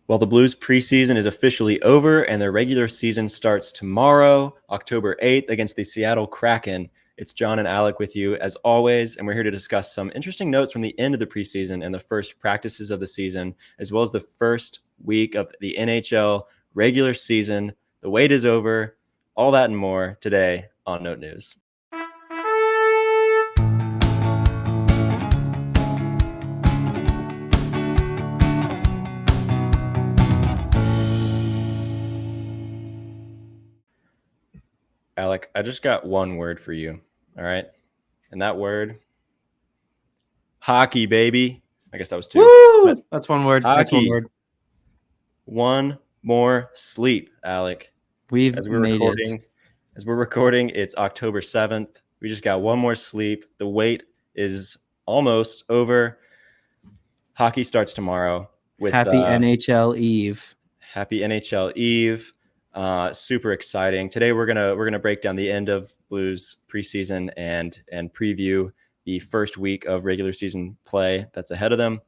Well, the Blues preseason is officially over and their regular season starts tomorrow, October 8th, against the Seattle Kraken. It's John and Alec with you as always, and we're here to discuss some interesting notes from the end of the preseason and the first practices of the season, as well as the first week of the NHL regular season. The wait is over. All that and more today on Note News. Alec, I just got one word for you, all right? And that word, hockey, baby. I guess that was two. Woo! But That's one word. hockey. That's one word. One more sleep, Alec. We've As we're made recording, it. it's October 7th. We just got one more sleep. The wait is almost over. Hockey starts tomorrow with Happy NHL Eve. Happy NHL Eve. Super exciting. Today we're gonna break down the end of Blues preseason and preview the first week of regular season play that's ahead of them.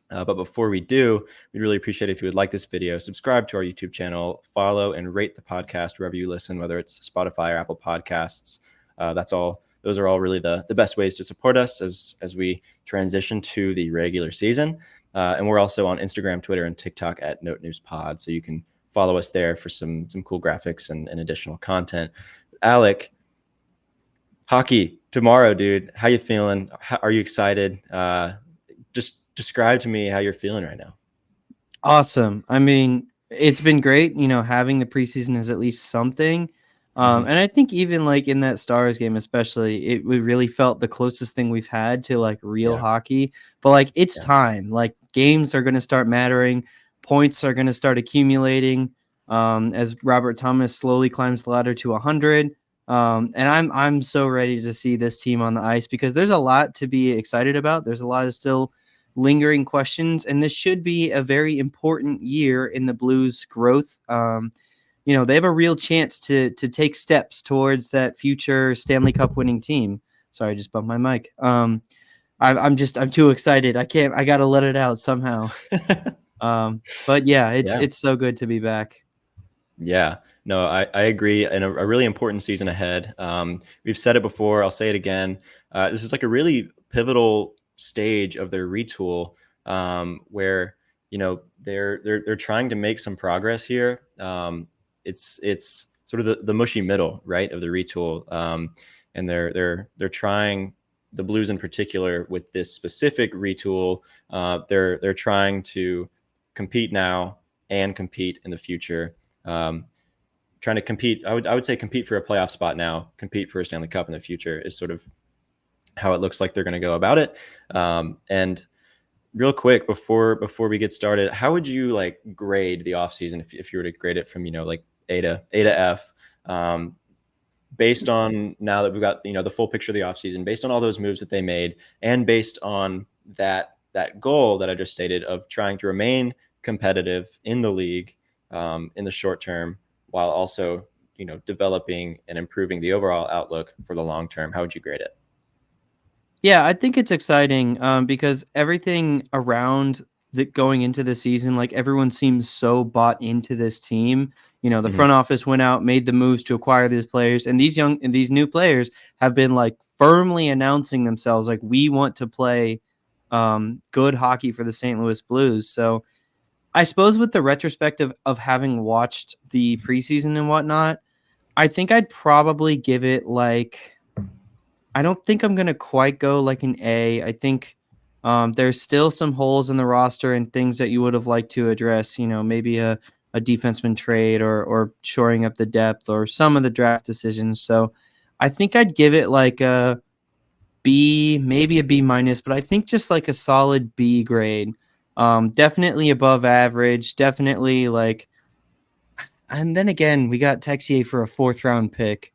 But before we do, we'd really appreciate it if you would like this video, subscribe to our YouTube channel, follow and rate the podcast wherever you listen, whether it's Spotify or Apple Podcasts. Those are all really the best ways to support us as we transition to the regular season. And we're also on Instagram, Twitter, and TikTok at Note News Pod, so you can follow us there for some cool graphics and additional content. Alec, hockey tomorrow, dude. How you feeling? Are you excited? Just describe to me how you're feeling right now. Awesome. I mean, it's been great, having the preseason is at least something. And I think even like in that Stars game, especially, we really felt the closest thing we've had to like real hockey. But like it's time. Like games are going to start mattering. Points are going to start accumulating as Robert Thomas slowly climbs the ladder to 100. And I'm so ready to see this team on the ice because there's a lot to be excited about. There's a lot of still lingering questions, and this should be a very important year in the Blues' growth. They have a real chance to take steps towards that future Stanley Cup winning team. Sorry, I just bumped my mic. I'm too excited. I gotta let it out somehow. But yeah, it's so good to be back. Yeah, no, I agree. And a really important season ahead. We've said it before. I'll say it again. This is like a really pivotal stage of their retool, where they're trying to make some progress here. It's sort of the mushy middle, right, of the retool, and they're trying, the Blues in particular, with this specific retool. They're trying to compete now and compete in the future. Trying to compete, I would say compete for a playoff spot now, compete for a Stanley Cup in the future is sort of how it looks like they're going to go about it. And real quick, before we get started, how would you like grade the offseason if you were to grade it from like A to F, based on, now that we've got the full picture of the offseason, based on all those moves that they made, and based on that goal that I just stated of trying to remain competitive in the league in the short term, while also developing and improving the overall outlook for the long term? How would you grade it? Yeah, I think it's exciting because everything around going into the season, like everyone seems so bought into this team. The front office went out, made the moves to acquire these players, and these new players have been like firmly announcing themselves like, we want to play good hockey for the St. Louis Blues. So I suppose with the retrospective of having watched the preseason and whatnot, I think I'd probably give it like, I don't think I'm going to quite go like an A. I think there's still some holes in the roster and things that you would have liked to address, maybe a defenseman trade or shoring up the depth or some of the draft decisions. So I think I'd give it like a B, maybe a B minus, but I think just like a solid B grade. Definitely above average, definitely like, and then again, we got Texier for a 4th round pick.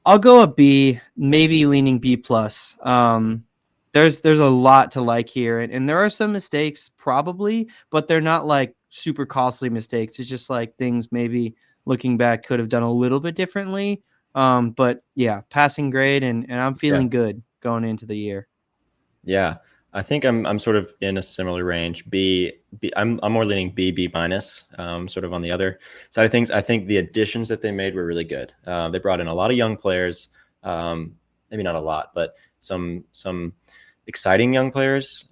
I'll go a B, maybe leaning B plus. There's a lot to like here, and there are some mistakes probably, but they're not like super costly mistakes. It's just like things maybe looking back could have done a little bit differently. But yeah, passing grade, and I'm feeling good going into the year. Yeah. I think I'm sort of in a similar range. I'm more leaning B minus, sort of on the other side of things. I think the additions that they made were really good. They brought in a lot of young players, maybe not a lot, but some exciting young players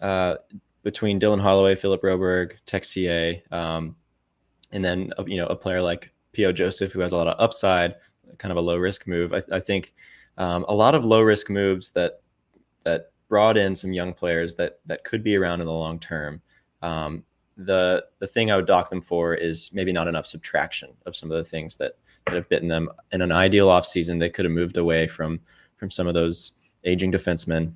between Dylan Holloway, Philip Broberg, Texier, and then a player like P.O. Joseph, who has a lot of upside, kind of a low risk move. I think a lot of low risk moves that brought in some young players that could be around in the long term. The thing I would dock them for is maybe not enough subtraction of some of the things that have bitten them. In an ideal offseason, they could have moved away from some of those aging defensemen.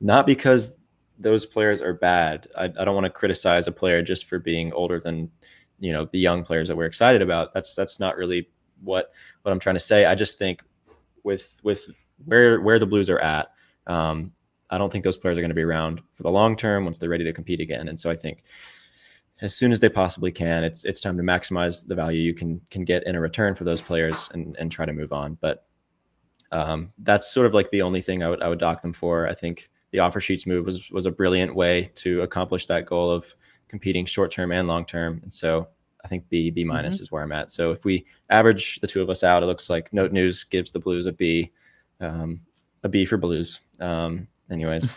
Not because those players are bad. I don't want to criticize a player just for being older than the young players that we're excited about. That's not really what I'm trying to say. I just think with where the Blues are at, I don't think those players are going to be around for the long term once they're ready to compete again. And so I think as soon as they possibly can, it's time to maximize the value you can get in a return for those players and try to move on. But that's sort of like the only thing I would dock them for. I think the offer sheets move was a brilliant way to accomplish that goal of competing short term and long term. And so I think B minus is where I'm at. So if we average the two of us out, it looks like Note News gives the Blues a B for Blues. Anyways,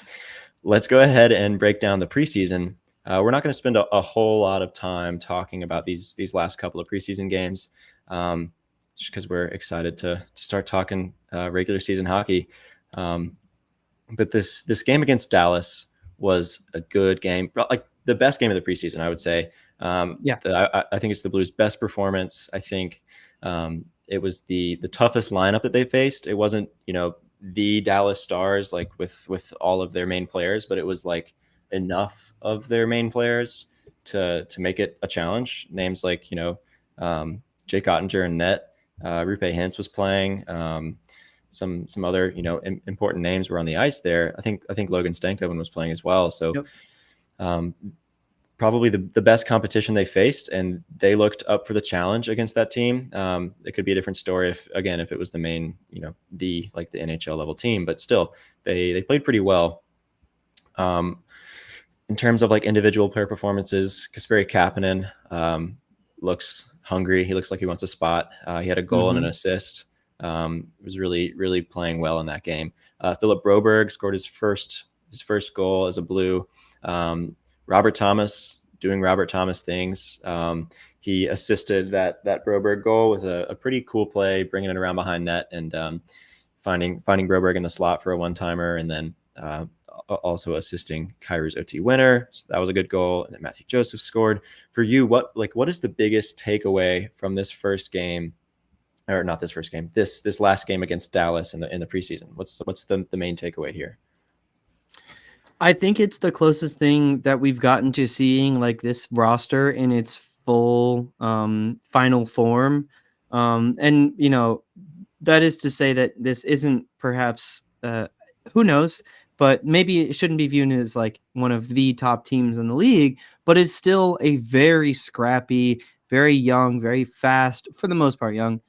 let's go ahead and break down the preseason. We're not going to spend a whole lot of time talking about these last couple of preseason games, just because we're excited to start talking regular season hockey. But this game against Dallas was a good game, like the best game of the preseason, I would say. Yeah. I think it's the Blues' best performance. I think it was the toughest lineup that they faced. It wasn't the Dallas Stars like with all of their main players, but it was like enough of their main players to make it a challenge. Names like Jake Ottinger and net. Rupe Hintz was playing. Some other important names were on the ice there. I think Logan Stankoven was playing as well. So Yep. Probably the best competition they faced, and they looked up for the challenge against that team. It could be a different story if it was the main, the NHL level team, but still they played pretty well. In terms of like individual player performances, Kasperi Kapanen looks hungry. He looks like he wants a spot. He had a goal and an assist. Was really playing well in that game. Philip Broberg scored his first goal as a Blue. Robert Thomas doing Robert Thomas things. He assisted that Broberg goal with a pretty cool play, bringing it around behind net and finding Broberg in the slot for a one-timer, and then also assisting Kyrie's OT winner. So that was a good goal. And then Matthew Joseph scored. For you, what is the biggest takeaway from this first game? Or not this first game, this last game against Dallas in the preseason? What's the main takeaway here? I think it's the closest thing that we've gotten to seeing like this roster in its full final form. And that is to say that this isn't perhaps who knows, but maybe it shouldn't be viewed as like one of the top teams in the league, but is still a very scrappy, very young, very fast, for the most part young,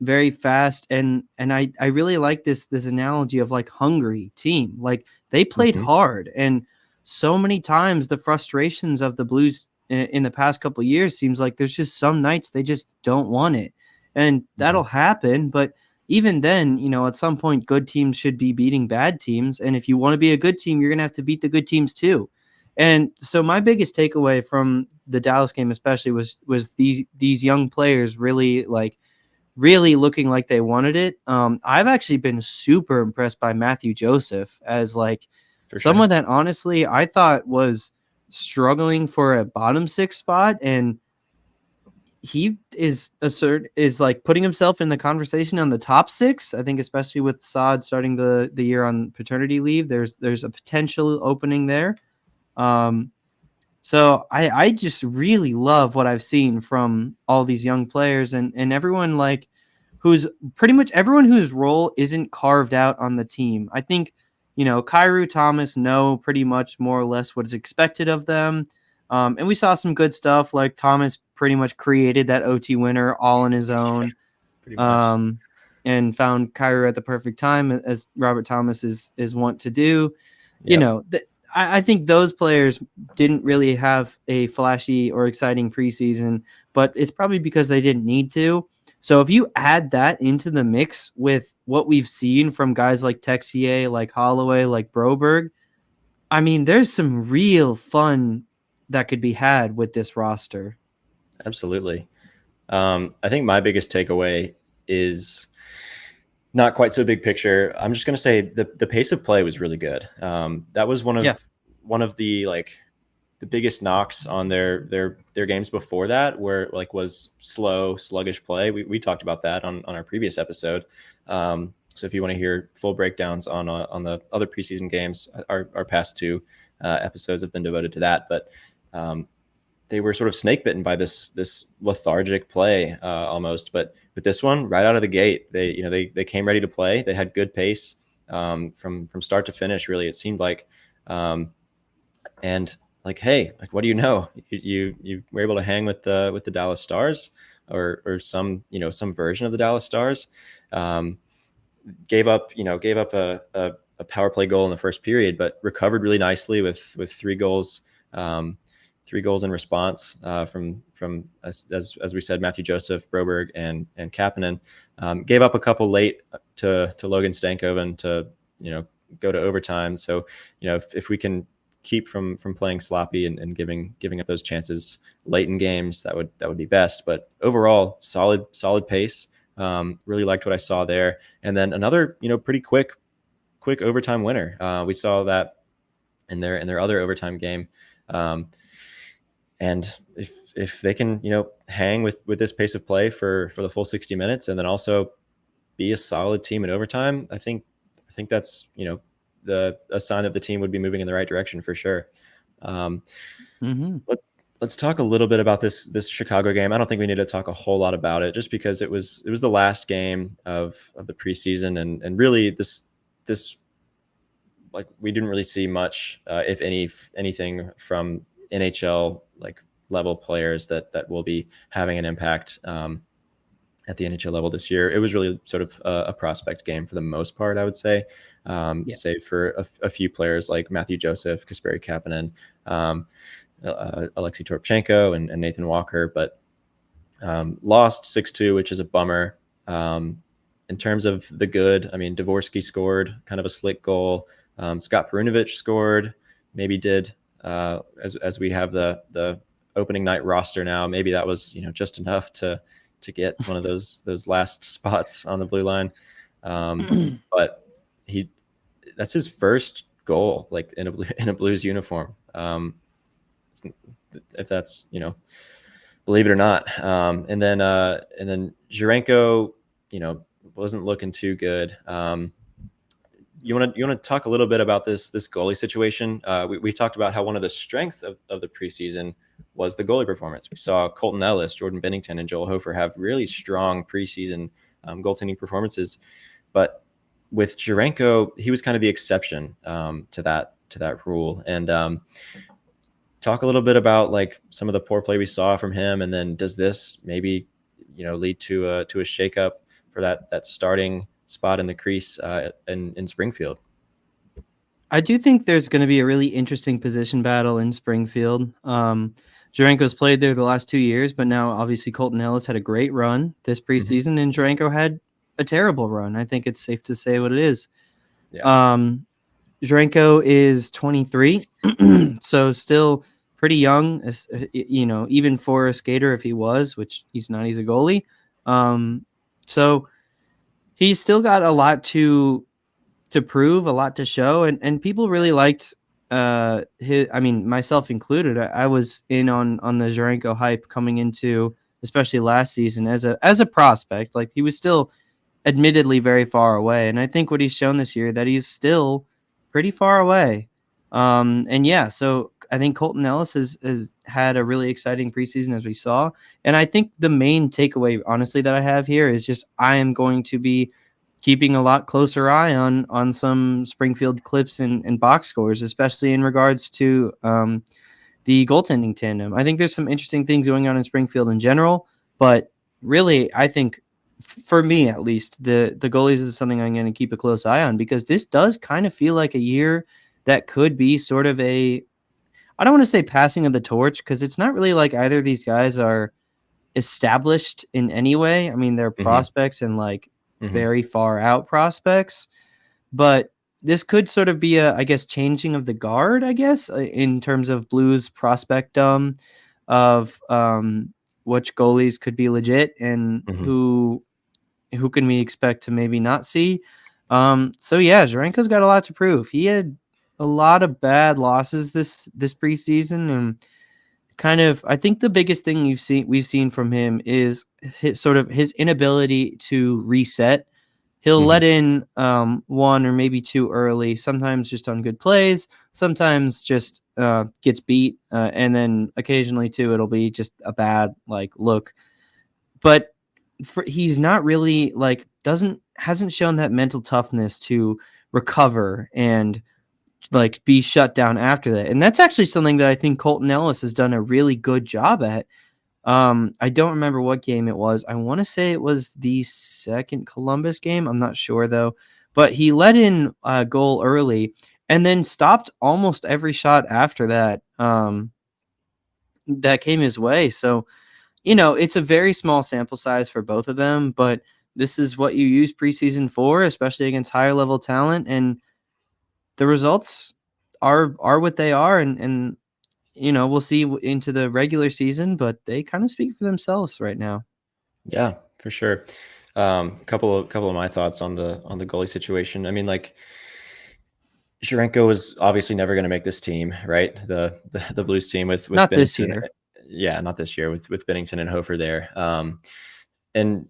very fast. And I really like this analogy of like hungry team. Like they played hard, and so many times the frustrations of the Blues in the past couple of years seems like there's just some nights they just don't want it, and that'll happen. But even then, at some point, good teams should be beating bad teams, and if you want to be a good team, you're gonna have to beat the good teams too. And so my biggest takeaway from the Dallas game, especially, was these young players really looking like they wanted it. I've actually been super impressed by Matthew Joseph as like someone that honestly I thought was struggling for a bottom six spot, and he is like putting himself in the conversation on the top six. I think especially with Saad starting the year on paternity leave, there's a potential opening there. So I just really love what I've seen from all these young players and everyone like who's pretty much everyone whose role isn't carved out on the team. I think, Kyrou, Thomas know pretty much more or less what is expected of them. And we saw some good stuff like Thomas pretty much created that OT winner all on his own. Pretty much. And found Kyrou at the perfect time, as Robert Thomas is wont to do. Yep. I think those players didn't really have a flashy or exciting preseason, but it's probably because they didn't need to. So if you add that into the mix with what we've seen from guys like Texier, like Holloway, like Broberg, I mean, there's some real fun that could be had with this roster. Absolutely. I think my biggest takeaway is not quite so big picture. I'm just going to say the pace of play was really good. That was Yeah. one of the like the biggest knocks on their games before that, where like was slow, sluggish play. We talked about that on our previous episode. So if you want to hear full breakdowns on the other preseason games, our past two episodes have been devoted to that. But they were sort of snake bitten by this lethargic play almost. But with this one, right out of the gate, they came ready to play. They had good pace from start to finish. Really, it seemed like, and like, hey, like, what do you know? You were able to hang with the Dallas Stars, or some version of the Dallas Stars. Um, gave up a power play goal in the first period, but recovered really nicely with three goals. Um, 3 goals in response from as we said, Matthew Joseph, Broberg, and Kapanen. Gave up a couple late to Logan Stankoven to go to overtime. So if we can keep from playing sloppy and giving up those chances late in games, that would be best. But overall, solid pace. Really liked what I saw there. And then another pretty quick overtime winner. We saw that in their other overtime game. And if they can hang with this pace of play for the full 60 minutes, and then also be a solid team in overtime, I think that's a sign that the team would be moving in the right direction for sure. Mm-hmm. Let's talk a little bit about this Chicago game. I don't think we need to talk a whole lot about it, just because it was the last game of the preseason, and really this like we didn't really see much, if anything, from NHL like level players that will be having an impact at the NHL level this year. It was really sort of a prospect game for the most part, I would say, Yeah. save for a few players like Matthew Joseph, Kasperi Kapanen, Alexei Toropchenko, and Nathan Walker, but lost 6-2, which is a bummer. In terms of the good, I mean, Dvorsky scored kind of a slick goal. Scott Perunovich scored, maybe did, as we have the opening night roster now, maybe that was just enough to get one of those last spots on the blue line. But that's his first goal, like in a Blues uniform. If that's believe it or not. And then Jurenko, wasn't looking too good. You want to talk a little bit about this goalie situation? We talked about how one of the strengths of the preseason was the goalie performance. We saw Colton Ellis, Jordan Bennington, and Joel Hofer have really strong preseason goaltending performances, but with Jurenko, he was kind of the exception to that rule. And talk a little bit about like some of the poor play we saw from him, and then does this maybe lead to a shakeup for that starting spot in the crease in Springfield? I do think there's going to be a really interesting position battle in Springfield. Jurenko's played there the last 2 years, but now obviously Colton Ellis had a great run this preseason, and Jurenko had a terrible run. I think it's safe to say what it is. Yeah. Jurenko is 23, so still pretty young, even for a skater if he was, which he's not, he's a goalie. So he's still got a lot to prove, a lot to show, and people really liked his. I mean, myself included. I was in on the Jurenko hype coming into, especially last season as a prospect. Like, he was still admittedly very far away, and I think what he's shown this year that he's still pretty far away. And yeah, so I think Colton Ellis has had a really exciting preseason, as we saw, and I think the main takeaway, honestly, that I have here is just I am going to be keeping a lot closer eye on some Springfield clips and box scores, especially in regards to the goaltending tandem. I think there's some interesting things going on in Springfield in general, but really, I think for me at least, the goalies is something I'm going to keep a close eye on, because this does kind of feel like a year that could be sort of a, I don't want to say passing of the torch, because it's not really like either of these guys are established in any way. I mean, they're Hmm. prospects and like Hmm. very far out prospects, but this could sort of be a, I guess, changing of the guard, I guess, in terms of Blues prospectum of which goalies could be legit and Hmm. who can we expect to maybe not see. So yeah, Zarenko's got a lot to prove. He had a lot of bad losses this preseason, and kind of, I think the biggest thing we've seen from him is his inability to reset. He'll Hmm. let in one or maybe two early, sometimes just on good plays, sometimes just gets beat, and then occasionally too it'll be just a bad like look. But he's not really like doesn't hasn't shown that mental toughness to recover and like be shut down after that. And that's actually something that I think Colton Ellis has done a really good job at. I don't remember what game it was. I want to say it was the second Columbus game. I'm not sure though. But he let in a goal early and then stopped almost every shot after that. That came his way. So, it's a very small sample size for both of them, but this is what you use preseason for, especially against higher level talent, and the results are what they are, and we'll see into the regular season, but they kind of speak for themselves right now. Yeah, for sure. Couple of my thoughts on the goalie situation. I mean, like Sharenko was obviously never going to make this team, right? The Blues team with Not this Bennington. year. Yeah, not this year with Bennington and Hofer there. And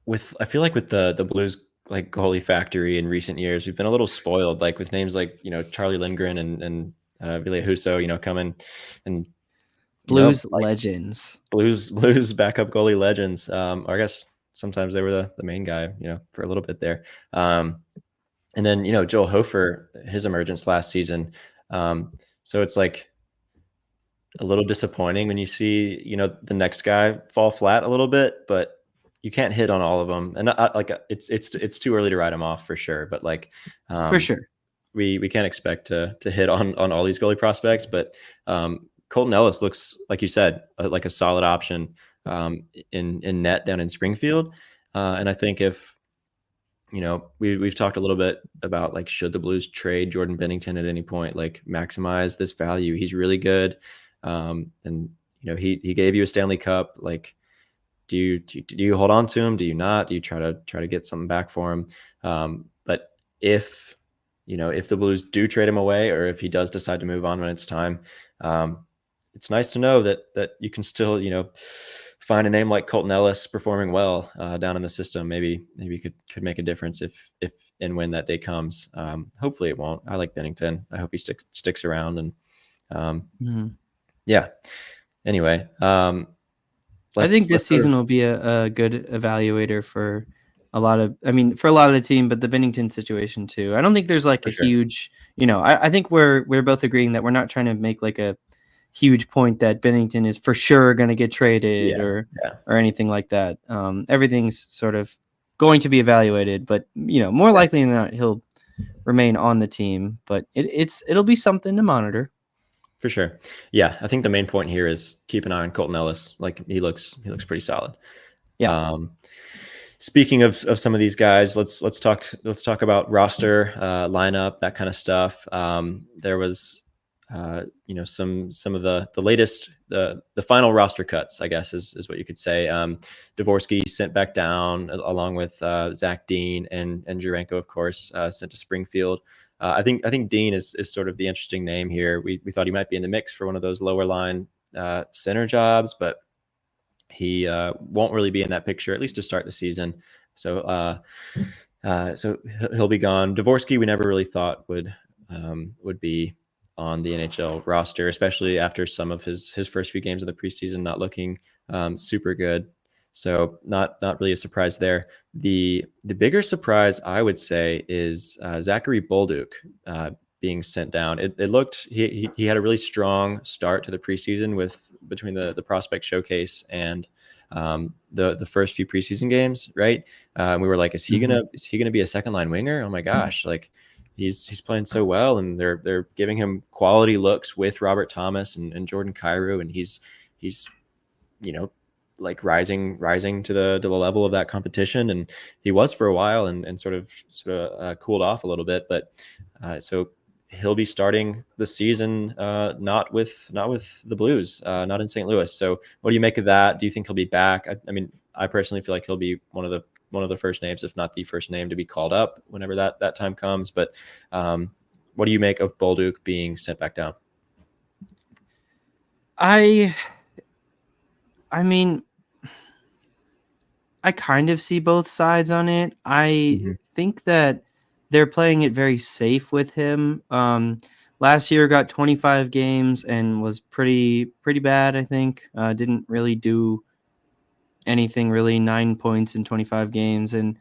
with I feel like with the Blues like goalie factory in recent years, we've been a little spoiled, like with names like Charlie Lindgren and Ville Husso, coming and Blues like legends. Blues backup goalie legends. Or I guess sometimes they were the main guy, for a little bit there. And then Joel Hofer, his emergence last season. So it's like a little disappointing when you see the next guy fall flat a little bit, but you can't hit on all of them. And like it's too early to write them off for sure. But like For um, sure. we can't expect to hit on all these goalie prospects. But Colton Ellis looks, like you said, like a solid option in net down in Springfield. And I think if we've talked a little bit about like should the Blues trade Jordan Bennington at any point, like maximize this value. He's really good, and he gave you a Stanley Cup. Like, do you hold on to him? Do you not? Do you try to get something back for him? But if the Blues do trade him away, or if he does decide to move on when it's time, um, it's nice to know that you can still find a name like Colton Ellis performing well down in the system. Maybe could make a difference if and when that day comes. Hopefully it won't. I like Bennington. I hope he sticks around and um, Mhm. yeah. Anyway, I think let's this sort season of will be a good evaluator for for a lot of the team, but the Bennington situation too. I don't think there's like a for sure. huge, I think we're both agreeing that we're not trying to make like a huge point that Bennington is for sure going to get traded Yeah, or yeah, anything like that. Everything's sort of going to be evaluated, but more yeah. likely than not, he'll remain on the team. But it'll be something to monitor. For sure. Yeah, I think the main point here is keep an eye on Colton Ellis. Like he looks pretty solid. Yeah. Um, Speaking of some of these guys, let's talk about roster, lineup, that kind of stuff. There was some of the latest the final roster cuts, I guess is what you could say. Dvorsky sent back down along with Zach Dean and Jurenko, of course, sent to Springfield. I think Dean is sort of the interesting name here. We thought he might be in the mix for one of those lower line center jobs, but he won't really be in that picture, at least to start the season. So he'll be gone. Dvorsky, we never really thought would be on the NHL roster, especially after some of his first few games of the preseason not looking super good. So not really a surprise there. The bigger surprise, I would say, is Zachary Bolduc being sent down. It looked he had a really strong start to the preseason with between the prospect showcase and the first few preseason games, right? We were like, is he Mhm. gonna be a second line winger? Oh my gosh, like he's playing so well, and they're giving him quality looks with Robert Thomas and Jordan Kyrou, and he's you know like rising to the level of that competition, and he was for a while, and sort of cooled off a little bit, but so he'll be starting the season not with the Blues, not in St. Louis. So what do you make of that? Do you think he'll be back? I mean, I personally feel like he'll be one of the first names, if not the first name, to be called up whenever that time comes. But what do you make of Bolduc being sent back down? I I mean, I kind of see both sides on it. I Mm-hmm. think that they're playing it very safe with him. Last year got 25 games and was pretty bad, I think. Didn't really do anything really, 9 points in 25 games, and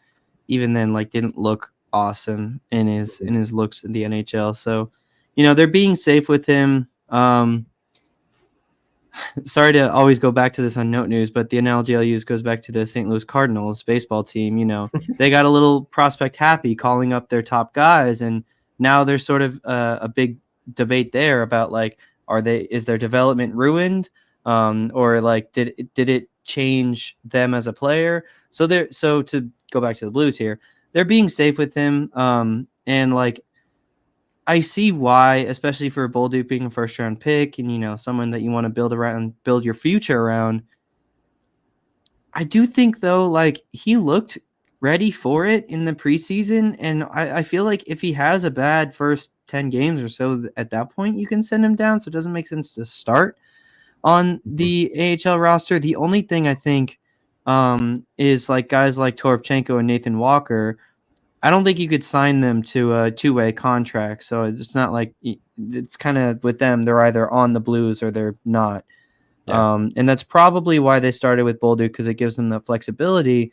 even then like didn't look awesome in his looks in the NHL. So, they're being safe with him. Sorry to always go back to this on Note News, but the analogy I'll use goes back to the St. Louis Cardinals baseball team. They got a little prospect happy calling up their top guys, and now there's sort of a big debate there about like, is their development ruined, or like did it change them as a player? So to go back to the Blues here, they're being safe with him, and like I see why, especially for Bolduc being a first round pick and someone that you want to build your future around. I do think though, like he looked ready for it in the preseason, and I feel like if he has a bad first 10 games or so, at that point you can send him down. So it doesn't make sense to start on Mm-hmm. the AHL roster. The only thing I think is like guys like Toropchenko and Nathan Walker. I don't think you could sign them to a two-way contract. So it's not like it's kind of with them. They're either on the Blues or they're not. Yeah. And that's probably why they started with Bolduc, because it gives them the flexibility.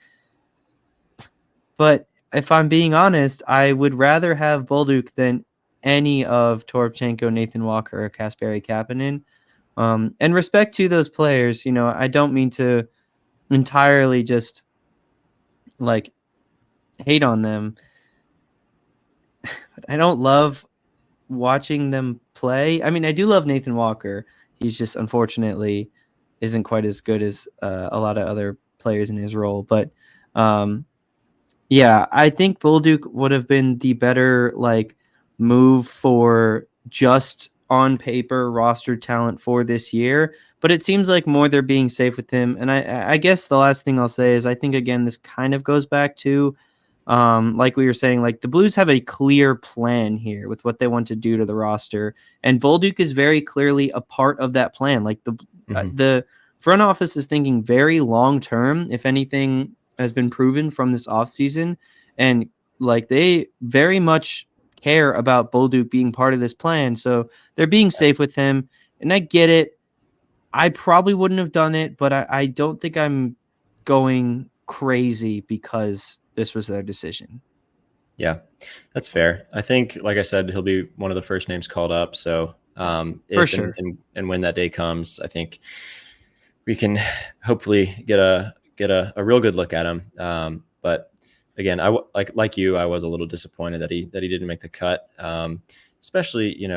But if I'm being honest, I would rather have Bolduc than any of Toropchenko, Nathan Walker, or Kasperi Kapanen. And respect to those players, I don't mean to entirely just like hate on them. But I don't love watching them play. I mean, I do love Nathan Walker. He's just unfortunately isn't quite as good as a lot of other players in his role. But um, yeah, I think Bolduc would have been the better like move for just on paper roster talent for this year. But it seems like more they're being safe with him. And I guess the last thing I'll say is I think again this kind of goes back to like we were saying, like the Blues have a clear plan here with what they want to do to the roster, and Bolduc is very clearly a part of that plan. Like Mm-hmm. the front office is thinking very long term. If anything has been proven from this offseason, and like they very much care about Bolduc being part of this plan, so they're being safe with him. And I get it. I probably wouldn't have done it, but I don't think I'm going crazy because this was their decision. Yeah, that's fair. I think, like I said, he'll be one of the first names called up. So For if and, sure. and and when that day comes, I think we can hopefully get a real good look at him. But again, like you, I was a little disappointed that he didn't make the cut, especially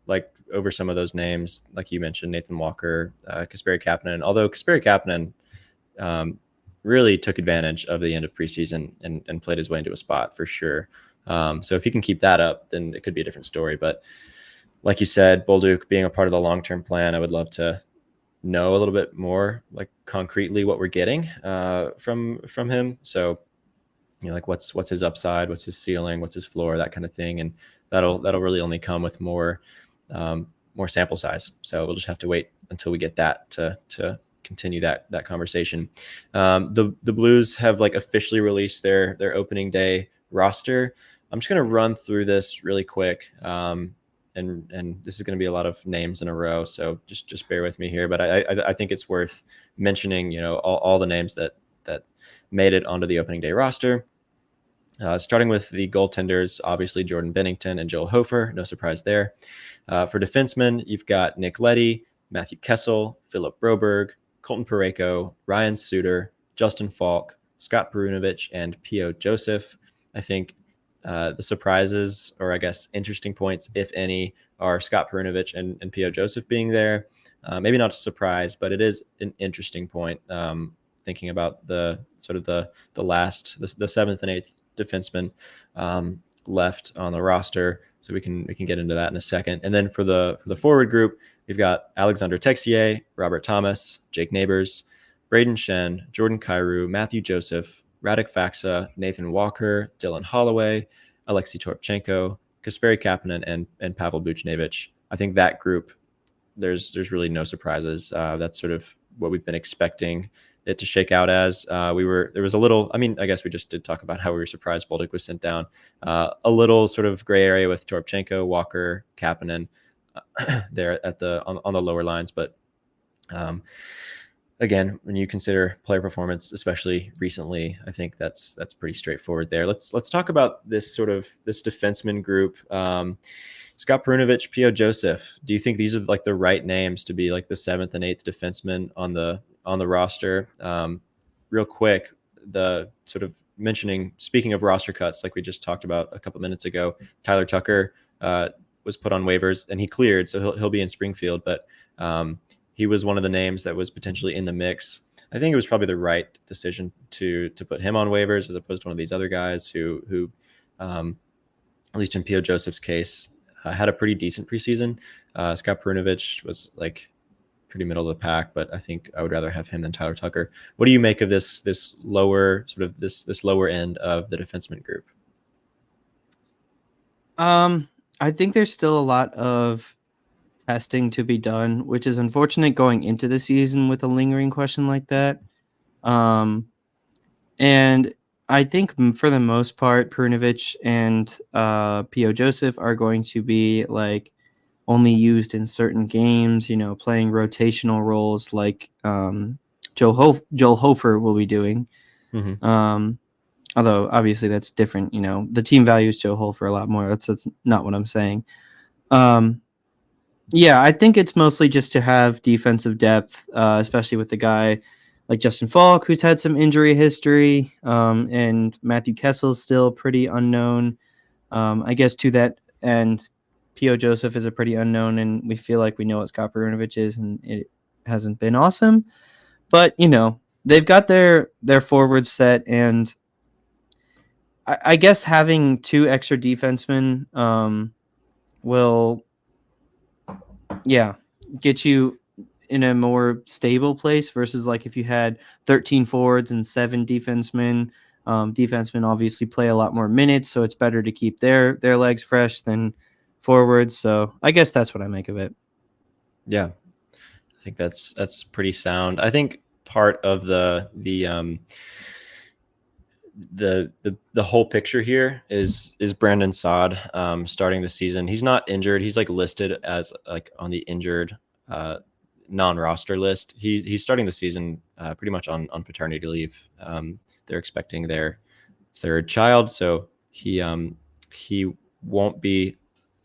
like over some of those names, like you mentioned, Nathan Walker, Kasperi Kapanen. Although Kasperi Kapanen um, really took advantage of the end of preseason and played his way into a spot for sure. So if he can keep that up, then it could be a different story. But like you said, Bolduc being a part of the long-term plan, I would love to know a little bit more, like concretely, what we're getting from him. So like what's his upside, what's his ceiling, what's his floor, that kind of thing, and that'll really only come with more sample size. So we'll just have to wait until we get that to continue that conversation. The Blues have like officially released their opening day roster. I'm just gonna run through this really quick. And this is going to be a lot of names in a row, so just bear with me here. But I think it's worth mentioning, all the names that made it onto the opening day roster. Starting with the goaltenders, obviously Jordan Bennington and Joel Hofer, no surprise there. For defensemen, you've got Nick Leddy, Matthew Kessel, Philip Broberg, Colton Parayko, Ryan Suter, Justin Falk, Scott Perunovich, and P.O. Joseph. I think The surprises, or I guess interesting points, if any, are Scott Perunovich and P.O. Joseph being there. Maybe not a surprise, but it is an interesting point. Thinking about the sort of the last the seventh and eighth defenseman left on the roster, so we can get into that in a second. And then for the forward group, we've got Alexander Texier, Robert Thomas, Jake Neighbors, Braden Shen, Jordan Kyrou, Matthew Joseph, Radek Faksa, Nathan Walker, Dylan Holloway, Alexei Torpchenko, Kasperi Kapanen, and Pavel Buchnevich. I think that group, there's really no surprises. That's sort of what we've been expecting it to shake out as. There was a little, I mean, I guess we just did talk about how we were surprised Bolduc was sent down. A little sort of gray area with Torpchenko, Walker, Kapanen there at on the lower lines, but again, when you consider player performance, especially recently, I think that's pretty straightforward there. Let's talk about this defenseman group. Scott Perunovich, P.O. Joseph. Do you think these are like the right names to be like the seventh and eighth defenseman on the roster? Real quick, the sort of speaking of roster cuts, like we just talked about a couple minutes ago, Tyler Tucker was put on waivers and he cleared, so he'll be in Springfield, but he was one of the names that was potentially in the mix. I think it was probably the right decision to put him on waivers as opposed to one of these other guys who at least in P.O. Joseph's case, had a pretty decent preseason. Scott Perunovich was like pretty middle of the pack, but I think I would rather have him than Tyler Tucker. What do you make of this lower end of the defenseman group? I think there's still a lot of testing to be done, which is unfortunate going into the season with a lingering question like that. And I think for the most part, Perunovich and P.O. Joseph are going to be like only used in certain games, playing rotational roles like Joel Hofer will be doing. Mm-hmm. Although obviously that's different, the team values Joe Hofer a lot more. That's not what I'm saying. Yeah, I think it's mostly just to have defensive depth, especially with the guy like Justin Falk, who's had some injury history, and Matthew Kessel's still pretty unknown. I guess to that end, P.O. Joseph is a pretty unknown, and we feel like we know what Scott Perunovich is, and it hasn't been awesome. But, they've got their forward set, and I guess having two extra defensemen will get you in a more stable place versus like if you had 13 forwards and 7 defensemen. Defensemen obviously play a lot more minutes, so it's better to keep their legs fresh than forwards. So I guess that's what I make of it. Yeah, I think that's pretty sound. I think part of the whole picture here is Brandon Saad starting the season. He's not injured. He's like listed as like on the injured non-roster list. He's starting the season pretty much on paternity leave. They're expecting their third child, so he won't be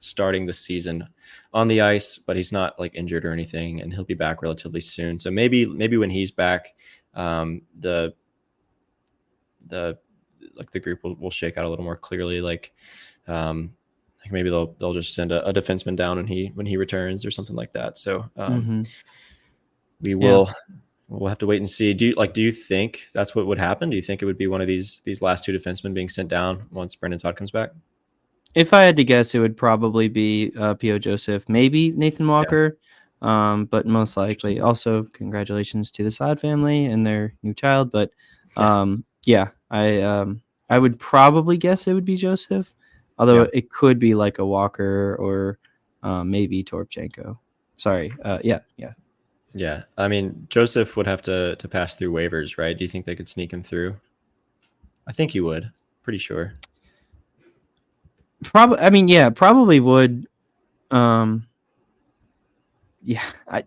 starting the season on the ice, but he's not like injured or anything, and he'll be back relatively soon. So maybe when he's back, the group will shake out a little more clearly. Like maybe they'll just send a defenseman down when he returns or something like that. So we will we'll have to wait and see. Do you think that's what would happen? Do you think it would be one of these last two defensemen being sent down once Brendan Saad comes back? If I had to guess, it would probably be P.O. Joseph, maybe Nathan Walker, but most likely. Also, congratulations to the Saad family and their new child. But I would probably guess it would be Joseph, although it could be like a Walker or maybe Torpchenko. Sorry. Yeah. I mean, Joseph would have to pass through waivers, right? Do you think they could sneak him through? I think he would. Pretty sure. Probably would. I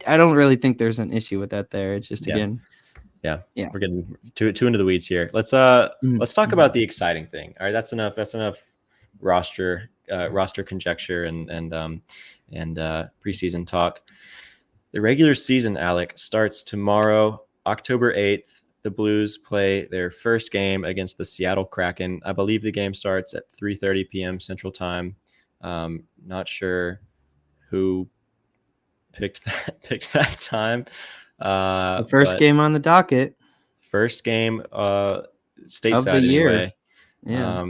don't really think there's an issue with that there. It's just again. Yeah. We're getting too into the weeds here. Let's talk about the exciting thing. All right, that's enough roster conjecture and preseason talk. The regular season, Alec, starts tomorrow, October 8th, the Blues play their first game against the Seattle Kraken. I believe the game starts at 3:30 p.m. Central Time. Not sure who picked that time, It's the first but game on the docket first game of the stateside year. anyway. Yeah,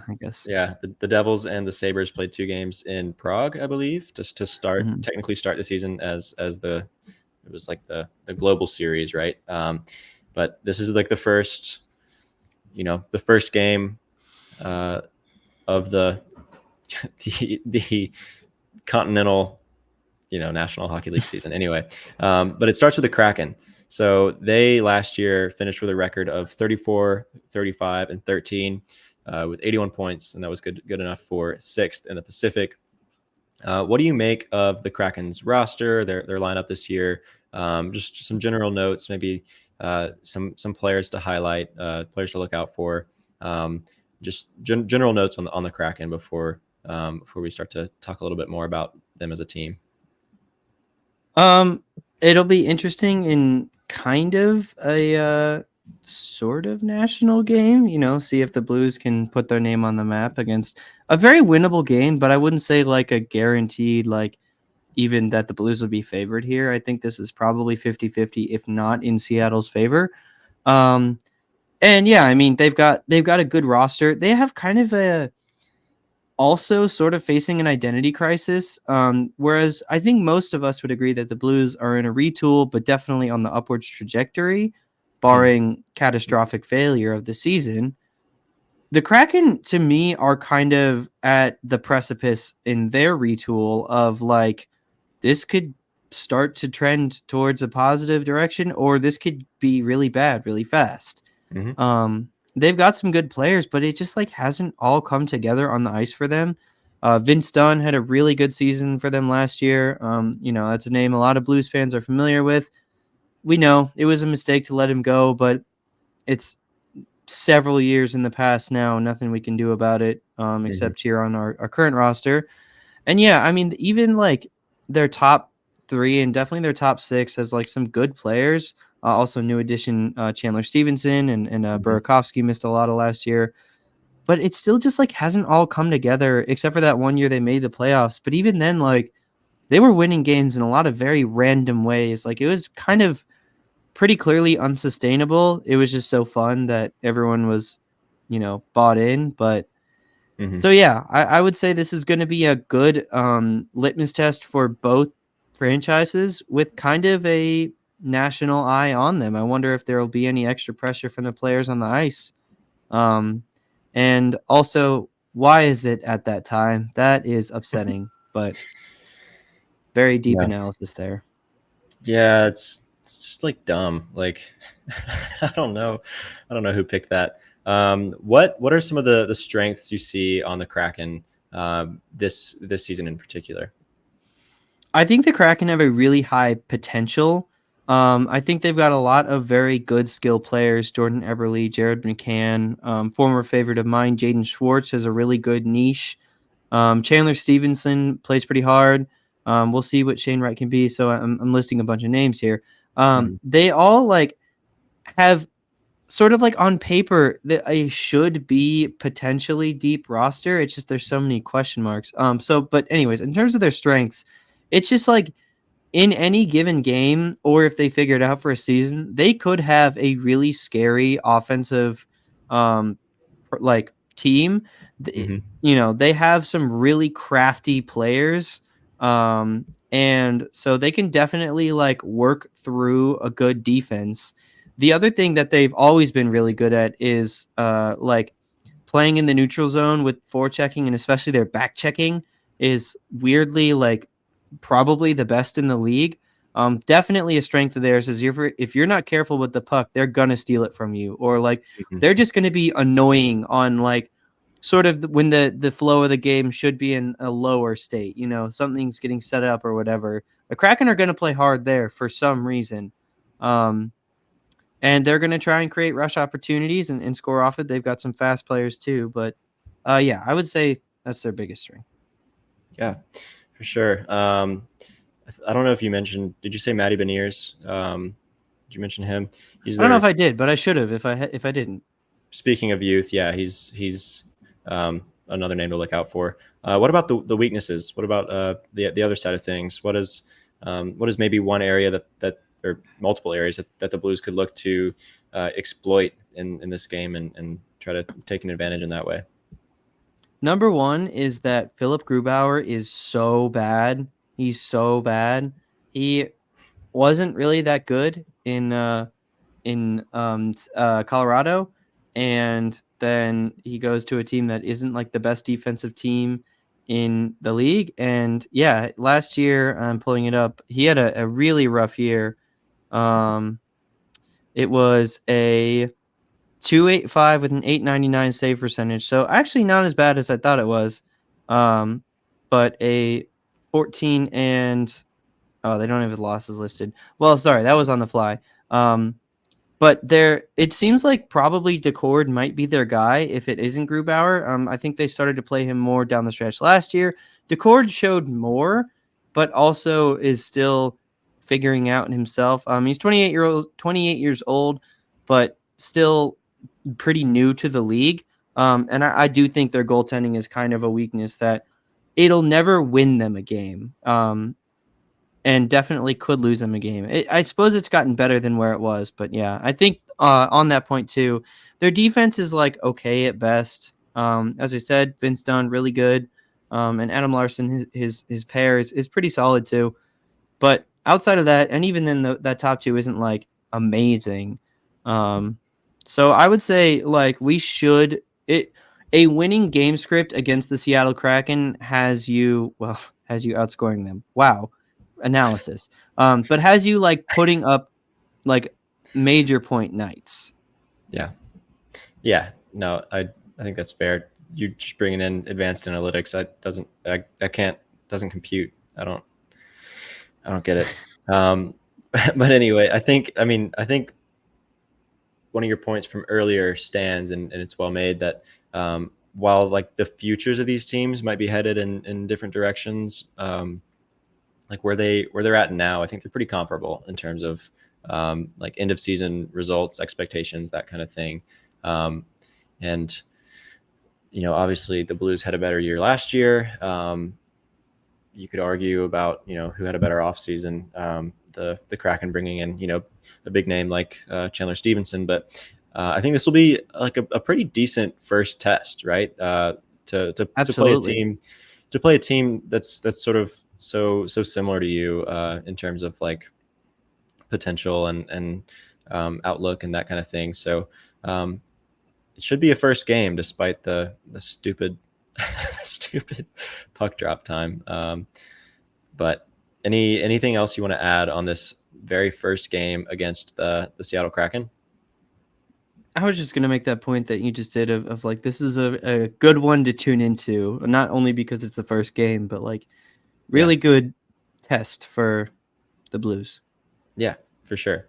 I guess. The Devils and the Sabres played 2 games in Prague, I believe, just to Mhm. technically start the season as the it was like the global series, right? But this is like the first game of the continental National Hockey League season. Anyway, but it starts with the Kraken. So they last year finished with a record of 34, 35, and 13 with 81 points, and that was good enough for sixth in the Pacific. What do you make of the Kraken's roster, their lineup this year? Just some general notes, maybe some players to highlight, players to look out for. Just general notes on the Kraken before we start to talk a little bit more about them as a team. Um, it'll be interesting in kind of a sort of national game, see if the Blues can put their name on the map against a very winnable game, but I wouldn't say like a guaranteed, like even that the Blues would be favored here. I think this is probably 50-50, if not in Seattle's favor. Um, and yeah, I mean, they've got a good roster. They have kind of a also sort of facing an identity crisis. Whereas I think most of us would agree that the Blues are in a retool, but definitely on the upwards trajectory, Hmm. barring catastrophic failure of the season. The Kraken, to me, are kind of at the precipice in their retool of like, this could start to trend towards a positive direction, or this could be really bad really fast. Hmm. They've got some good players, but it just like hasn't all come together on the ice for them. Vince Dunn had a really good season for them last year. That's a name a lot of Blues fans are familiar with. We know it was a mistake to let him go, but it's several years in the past now. Nothing we can do about it, Hmm. except cheer on our current roster. And yeah, I mean, even like their top three and definitely their top six has like some good players. Also, new addition Chandler Stevenson and Hmm. Burakovsky missed a lot of last year, but it still just like hasn't all come together except for that one year they made the playoffs. But even then, like they were winning games in a lot of very random ways. Like it was kind of pretty clearly unsustainable. It was just so fun that everyone was, bought in. But Hmm. so yeah, I would say this is going to be a good litmus test for both franchises with kind of a national eye on them. I wonder if there will be any extra pressure from the players on the ice. Um, and also, why is it at that time? That is upsetting, but very deep Yeah. analysis there. Yeah, it's just like dumb. Like I don't know. I don't know who picked that. What are some of the strengths you see on the Kraken this season in particular? I think the Kraken have a really high potential. I think they've got a lot of very good skill players. Jordan Eberle, Jared McCann, former favorite of mine, Jaden Schwartz has a really good niche. Chandler Stevenson plays pretty hard. We'll see what Shane Wright can be. So I'm listing a bunch of names here. Hmm. They all like have sort of like on paper that a should be potentially deep roster. It's just there's so many question marks. But anyways, in terms of their strengths, it's just like in any given game, or if they figure it out for a season, they could have a really scary offensive, um, like team. Hmm. They have some really crafty players, and so they can definitely like work through a good defense. The other thing that they've always been really good at is like playing in the neutral zone with forechecking and especially their back checking is weirdly like probably the best in the league. Definitely a strength of theirs is if you're not careful with the puck, they're gonna steal it from you, or like Hmm. they're just gonna be annoying on like sort of when the flow of the game should be in a lower state. Something's getting set up or whatever. The Kraken are gonna play hard there for some reason, um, and they're gonna try and create rush opportunities and score off it. They've got some fast players too, but yeah, I would say that's their biggest strength. Yeah, for sure. I don't know if you mentioned. Did you say Matty Beniers Did you mention him? He's I don't know their if I did, but I should have if I didn't. Speaking of youth, yeah, he's another name to look out for. What about the weaknesses? What about the other side of things? What is maybe one area that or multiple areas that the Blues could look to exploit in this game and try to take an advantage in that way? Number one is that Philip Grubauer is so bad. He's so bad. He wasn't really that good in Colorado, and then he goes to a team that isn't like the best defensive team in the league. And yeah, last year, I'm pulling it up, he had a really rough year. Um, it was a 285 with an 899 save percentage. So actually not as bad as I thought it was. Um, but a 14 and oh, they don't have the losses listed. Well, sorry, that was on the fly. But it seems like probably Decord might be their guy if it isn't Grubauer. I think they started to play him more down the stretch last year. Decord showed more, but also is still figuring out himself. He's 28 years old, but still pretty new to the league. And I do think their goaltending is kind of a weakness that it'll never win them a game. And definitely could lose them a game. I suppose it's gotten better than where it was, but yeah, I think on that point too, their defense is like okay at best. As I said, Vince Dunn really good, and Adam Larson, his pair is pretty solid too. But outside of that, and even then, that top two isn't like amazing. Um, so I would say like we should it a winning game script against the Seattle Kraken has you outscoring them. Wow, analysis. But has you like putting up like major point nights. Yeah, yeah. No, I think that's fair. You just bringing in advanced analytics, I can't doesn't compute. I don't get it. But anyway, I think one of your points from earlier stands, and it's well made that while like the futures of these teams might be headed in different directions, like where they're at now, I think they're pretty comparable in terms of like end of season results, expectations, that kind of thing. And obviously the Blues had a better year last year. You could argue about who had a better offseason. The Kraken bringing in a big name like Chandler Stevenson, but I think this will be like a pretty decent first test, right? To Absolutely. play a team that's sort of so similar to you in terms of like potential and outlook and that kind of thing. So it should be a first game, despite the stupid stupid puck drop time. But anything else you want to add on this very first game against the Seattle Kraken? I was just gonna make that point that you just did of like this is a good one to tune into, not only because it's the first game, but like Yeah, really good test for the Blues. yeah, for sure.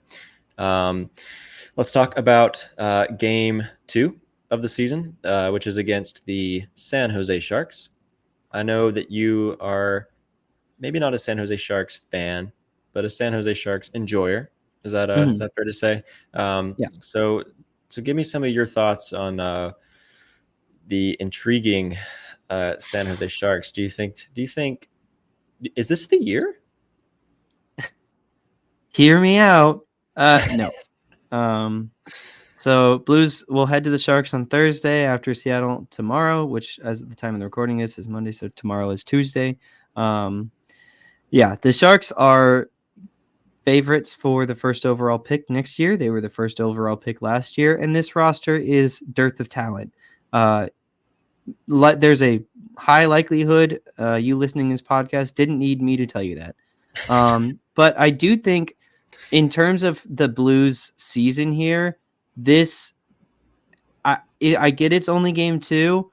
Um, let's talk about game 2 of the season, which is against the San Jose Sharks. I know that you are maybe not a San Jose Sharks fan, but a San Jose Sharks enjoyer. Is Mhm. that fair to say? Yeah. So give me some of your thoughts on the intriguing San Jose Sharks. Do you think is this the year? Hear me out. No. Um, so Blues will head to the Sharks on Thursday after Seattle tomorrow, which as at the time of the recording is Monday, so tomorrow is Tuesday. Yeah, the Sharks are favorites for the first overall pick next year. They were the first overall pick last year, and this roster is dearth of talent. Uh, there's a high likelihood you listening to this podcast didn't need me to tell you that. But I do think in terms of the Blues season here, this I get it's only game 2.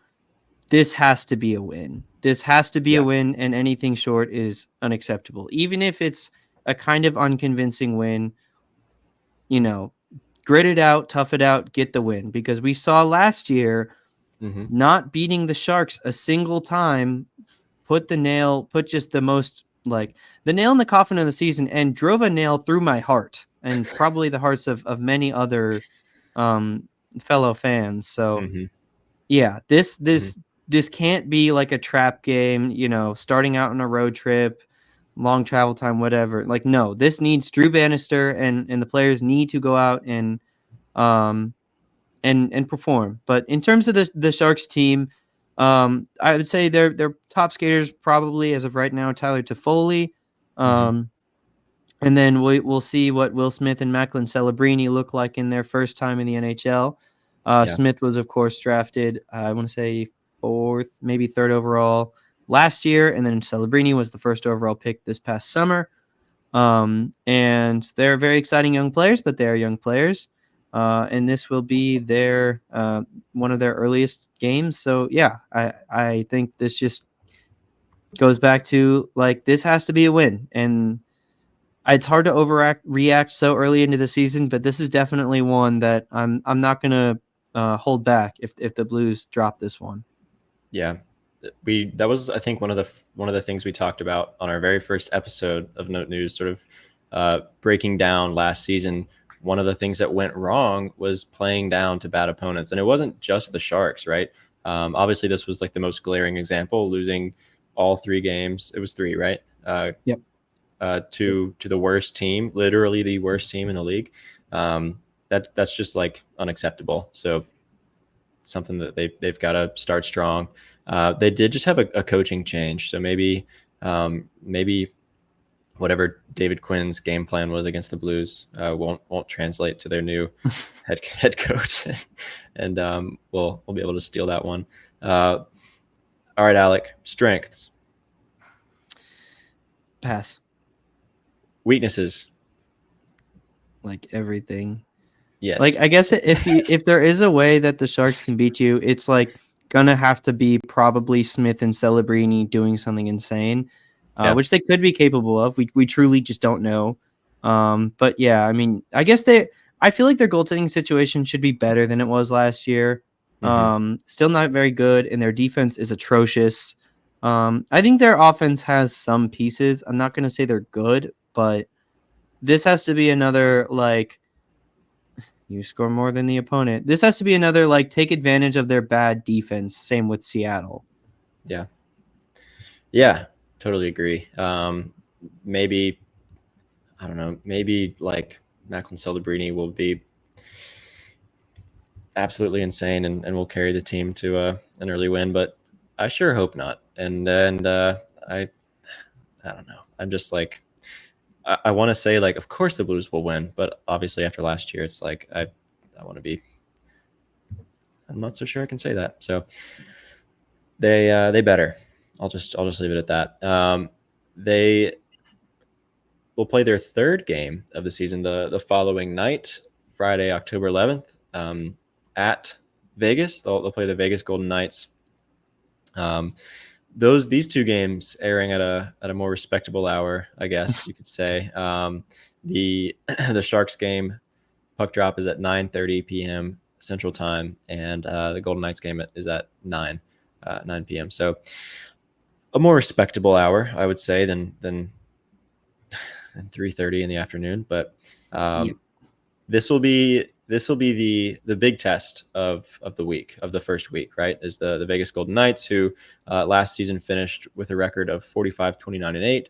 This has to be a win. This has to be Yeah. a win, and anything short is unacceptable. Even if it's a kind of unconvincing win, you know, grit it out, tough it out, get the win. Because we saw last year Hmm. not beating the Sharks a single time put just the most like the nail in the coffin of the season and drove a nail through my heart and probably the hearts of many other um, fellow fans. So Hmm. yeah, Hmm. this can't be like a trap game, starting out on a road trip, long travel time, whatever. Like, no, this needs Drew Bannister and the players need to go out um and perform. But in terms of the Sharks team, I would say their top skaters probably as of right now Tyler Toffoli, Hmm. um, and then we'll see what Will Smith and Macklin Celebrini look like in their first time in the NHL. Yeah. Smith was, of course, drafted, I want to say fourth, maybe third overall last year, and then Celebrini was the first overall pick this past summer. And they're very exciting young players, but they are young players. And this will be their one of their earliest games. So yeah, I think this just goes back to like this has to be a win, and it's hard to react so early into the season, but this is definitely one that I'm not gonna hold back if the Blues drop this one. Yeah. We that was, I think, one of the things we talked about on our very first episode of Note News, sort of breaking down last season. One of the things that went wrong was playing down to bad opponents, and it wasn't just the Sharks, right? Obviously, this was like the most glaring example, losing all three games. It was three, right? Yep. Yep. To the worst team, literally the worst team in the league. That's just like unacceptable. So something that they've got to start strong. They did just have a coaching change, so maybe whatever David Quinn's game plan was against the Blues won't translate to their new head coach, and we'll be able to steal that one. All right, Alec. Strengths, Pass. weaknesses. Like everything. Like Yes. I guess if there is a way that the Sharks can beat you, it's like gonna have to be probably Smith and Celebrini doing something insane, Yeah. which they could be capable of. We truly just don't know. But yeah, I mean, I feel like their goaltending situation should be better than it was last year. Hmm. Still not very good, and their defense is atrocious. I think their offense has some pieces. I'm not gonna say they're good, but this has to be another like you score more than the opponent. This has to be another like take advantage of their bad defense. Same with Seattle. Yeah. Yeah. Totally agree. Maybe I don't know. Maybe like Macklin Celebrini will be absolutely insane and will carry the team to an early win, but I sure hope not. I don't know. I'm just like I want to say like of course the Blues will win, but obviously after last year, it's like I want to be. I'm not so sure I can say that. So they better. I'll just leave it at that. They will play their third game of the season the following night, Friday, October 11th, at Vegas. They'll play the Vegas Golden Knights. Um, these two games airing at a more respectable hour, I guess you could say. The the Sharks game puck drop is at 9:30 p.m. Central Time, and the Golden Knights game is at 9 p.m. So a more respectable hour, I would say, than 3:30 in the afternoon. But Yep. um, this will be the big test of the week of the first week, right? Is the Vegas Golden Knights, who last season finished with a record of 45, 29, and 8,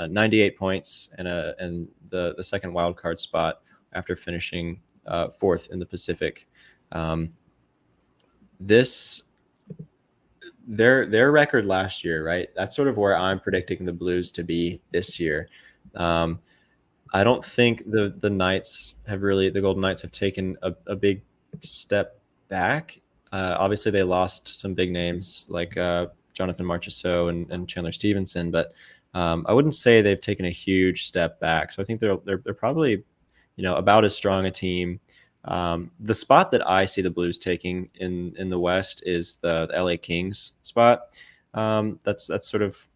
98 points, and the second wild card spot after finishing fourth in the Pacific. Um, this their record last year, right? That's sort of where I'm predicting the Blues to be this year. Um, I don't think the Golden Knights have taken a big step back. Obviously, they lost some big names like Jonathan Marchessault and Chandler Stevenson, but I wouldn't say they've taken a huge step back. So I think they're probably about as strong a team. The spot that I see the Blues taking in the West is the LA Kings spot. That's sort of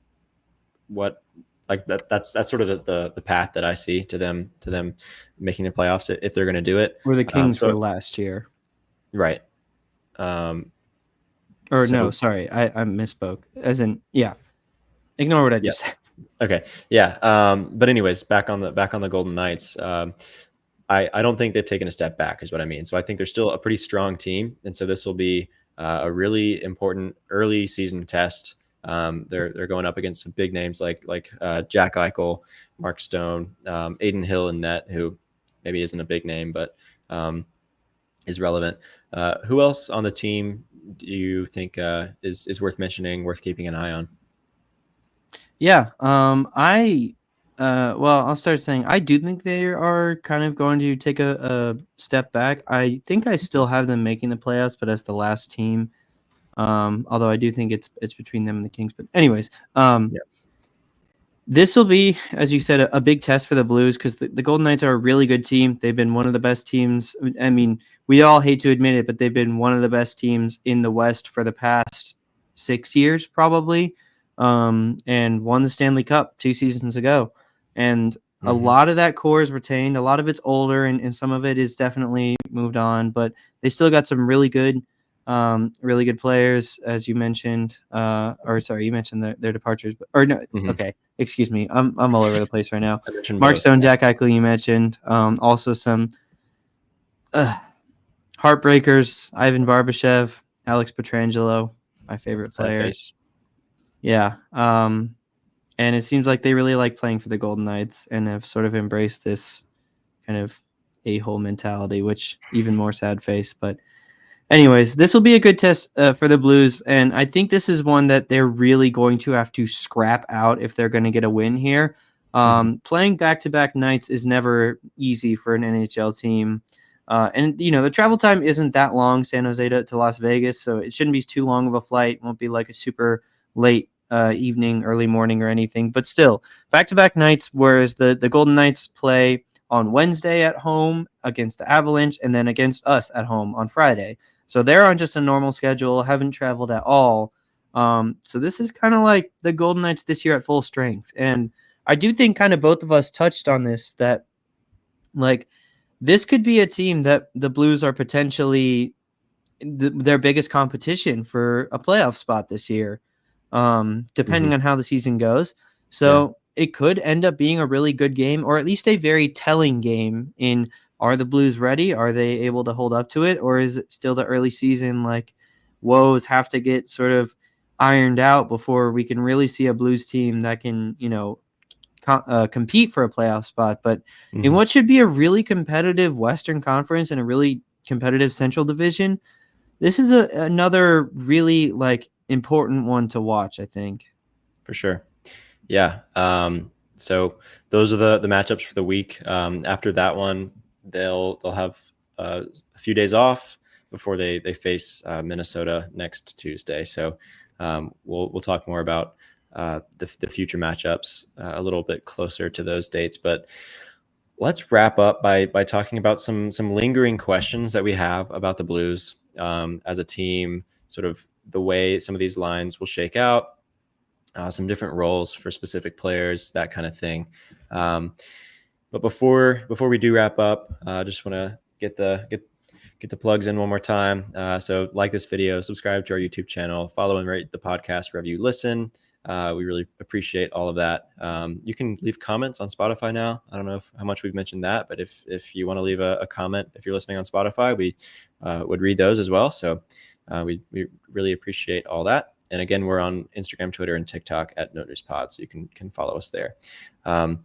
what like that's sort of the path that I see to them making the playoffs if they're going to do it. Where the Kings were So last year. right. Um, Or no, so sorry, I misspoke. As in, yeah, ignore what I yeah, just said. Okay. Yeah. But anyways, back on the Golden Knights. I don't think they've taken a step back, is what I mean. So I think they're still a pretty strong team, and so this will be a really important early season test. They're going up against some big names like Jack Eichel, Mark Stone, Aiden Hill, and Net, who maybe isn't a big name, but is relevant. Who else on the team do you think is worth mentioning, worth keeping an eye on? Yeah. Well, I'll start saying I do think they are kind of going to take a step back. I think I still have them making the playoffs, but as the last team. Although I do think it's between them and the Kings. But anyways, Yeah. this will be, as you said, a big test for the Blues because the Golden Knights are a really good team. They've been one of the best teams. I mean, we all hate to admit it, but they've been one of the best teams in the West for the past 6 years, probably, and won the Stanley Cup 2 seasons ago. And a Hmm. lot of that core is retained. A lot of it's older, and some of it is definitely moved on. But they still got some really good players, as you mentioned. Or sorry, you mentioned their departures, or no, Hmm. okay. Excuse me. I'm all over the place right now. I mentioned Mark both. Stone, Yeah. Jack Eichel, you mentioned. Also some uh, heartbreakers. Ivan Barbashev, Alex Petrangelo, my favorite Sad player. face. Yeah. And it seems like they really like playing for the Golden Knights and have sort of embraced this kind of a-hole mentality, which even more sad face. But anyways, this will be a good test for the Blues, and I think this is one that they're really going to have to scrap out if they're going to get a win here. Hmm. Playing back-to-back nights is never easy for an NHL team, and the travel time isn't that long, San Jose to Las Vegas, so it shouldn't be too long of a flight. It won't be like a super late evening, early morning, or anything. But still, back-to-back nights. Whereas the Golden Knights play on Wednesday at home against the Avalanche, and then against us at home on Friday. So they're on just a normal schedule, haven't traveled at all. So this is kind of like the Golden Knights this year at full strength. And I do think kind of both of us touched on this that like this could be a team that the Blues are potentially their biggest competition for a playoff spot this year, Hmm. depending on how the season goes. Yeah. So it could end up being a really good game, or at least a very telling game. In are the Blues ready? Are they able to hold up to it, or is it still the early season? Like woes have to get sort of ironed out before we can really see a Blues team that can compete for a playoff spot. But in Hmm. what should be a really competitive Western Conference and a really competitive Central Division, this is another really like important one to watch, I think. For sure. Yeah. So those are the matchups for the week. After that one, they'll have a few days off before they face Minnesota next Tuesday. So we'll talk more about the future matchups a little bit closer to those dates. But let's wrap up by talking about some lingering questions that we have about the Blues as a team, sort of the way some of these lines will shake out, some different roles for specific players, that kind of thing. Um, but before we do wrap up, I just want to get the plugs in one more time. So like this video, subscribe to our YouTube channel, follow and rate the podcast wherever you listen. We really appreciate all of that. You can leave comments on Spotify now. I don't know how much we've mentioned that, but if you want to leave a comment, if you're listening on Spotify, we would read those as well. So we really appreciate all that. And again, we're on Instagram, Twitter, and TikTok at No News Pod, so you can follow us there. Um,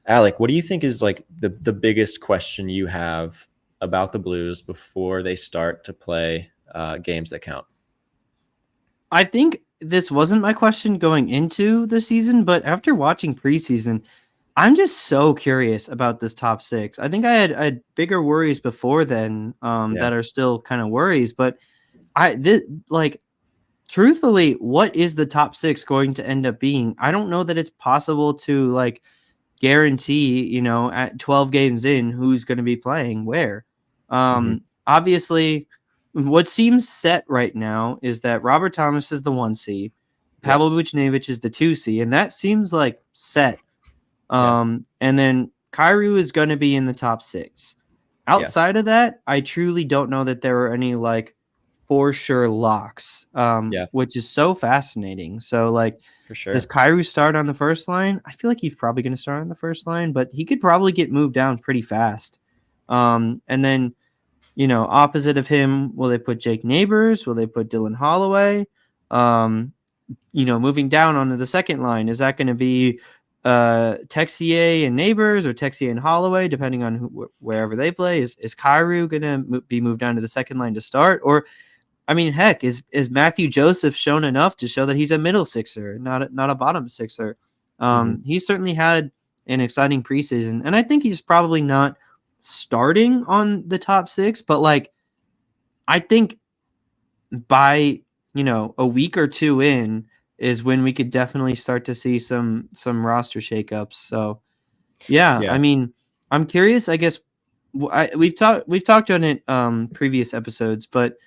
Alec, what do you think is like the biggest question you have about the Blues before they start to play games that count? I think this wasn't my question going into the season, but after watching preseason, I'm just so curious about this top six. I think I had bigger worries before then, Yeah. that are still kind of worries, but like truthfully, what is the top six going to end up being? I don't know that it's possible to like guarantee, at 12 games in who's going to be playing where. Hmm. Obviously, what seems set right now is that Robert Thomas is the 1C, Yeah. Pavel Buchnevich is the 2C, and that seems like set. Yeah. And then Kyrou is going to be in the top six. Yeah. Outside of that, I truly don't know that there are any like for sure locks, Yeah. which is so fascinating. So like for Does sure. Kyrou start on the first line? I feel like he's probably going to start on the first line, but he could probably get moved down pretty fast. And then, opposite of him, will they put Jake Neighbors? Will they put Dylan Holloway? Um, moving down onto the second line, is that going to be Texier and Neighbors or Texier and Holloway, depending on wherever they play? Is Kyrou going to be moved down to the second line to start? Or, I mean, heck, is Matthew Joseph shown enough to show that he's a middle sixer, not a bottom sixer? Hmm. He certainly had an exciting preseason, and I think he's probably not starting on the top six, but like I think by a week or two in is when we could definitely start to see some roster shakeups. So yeah, I Yeah. mean, I'm curious. I guess we've talked on it previous episodes, but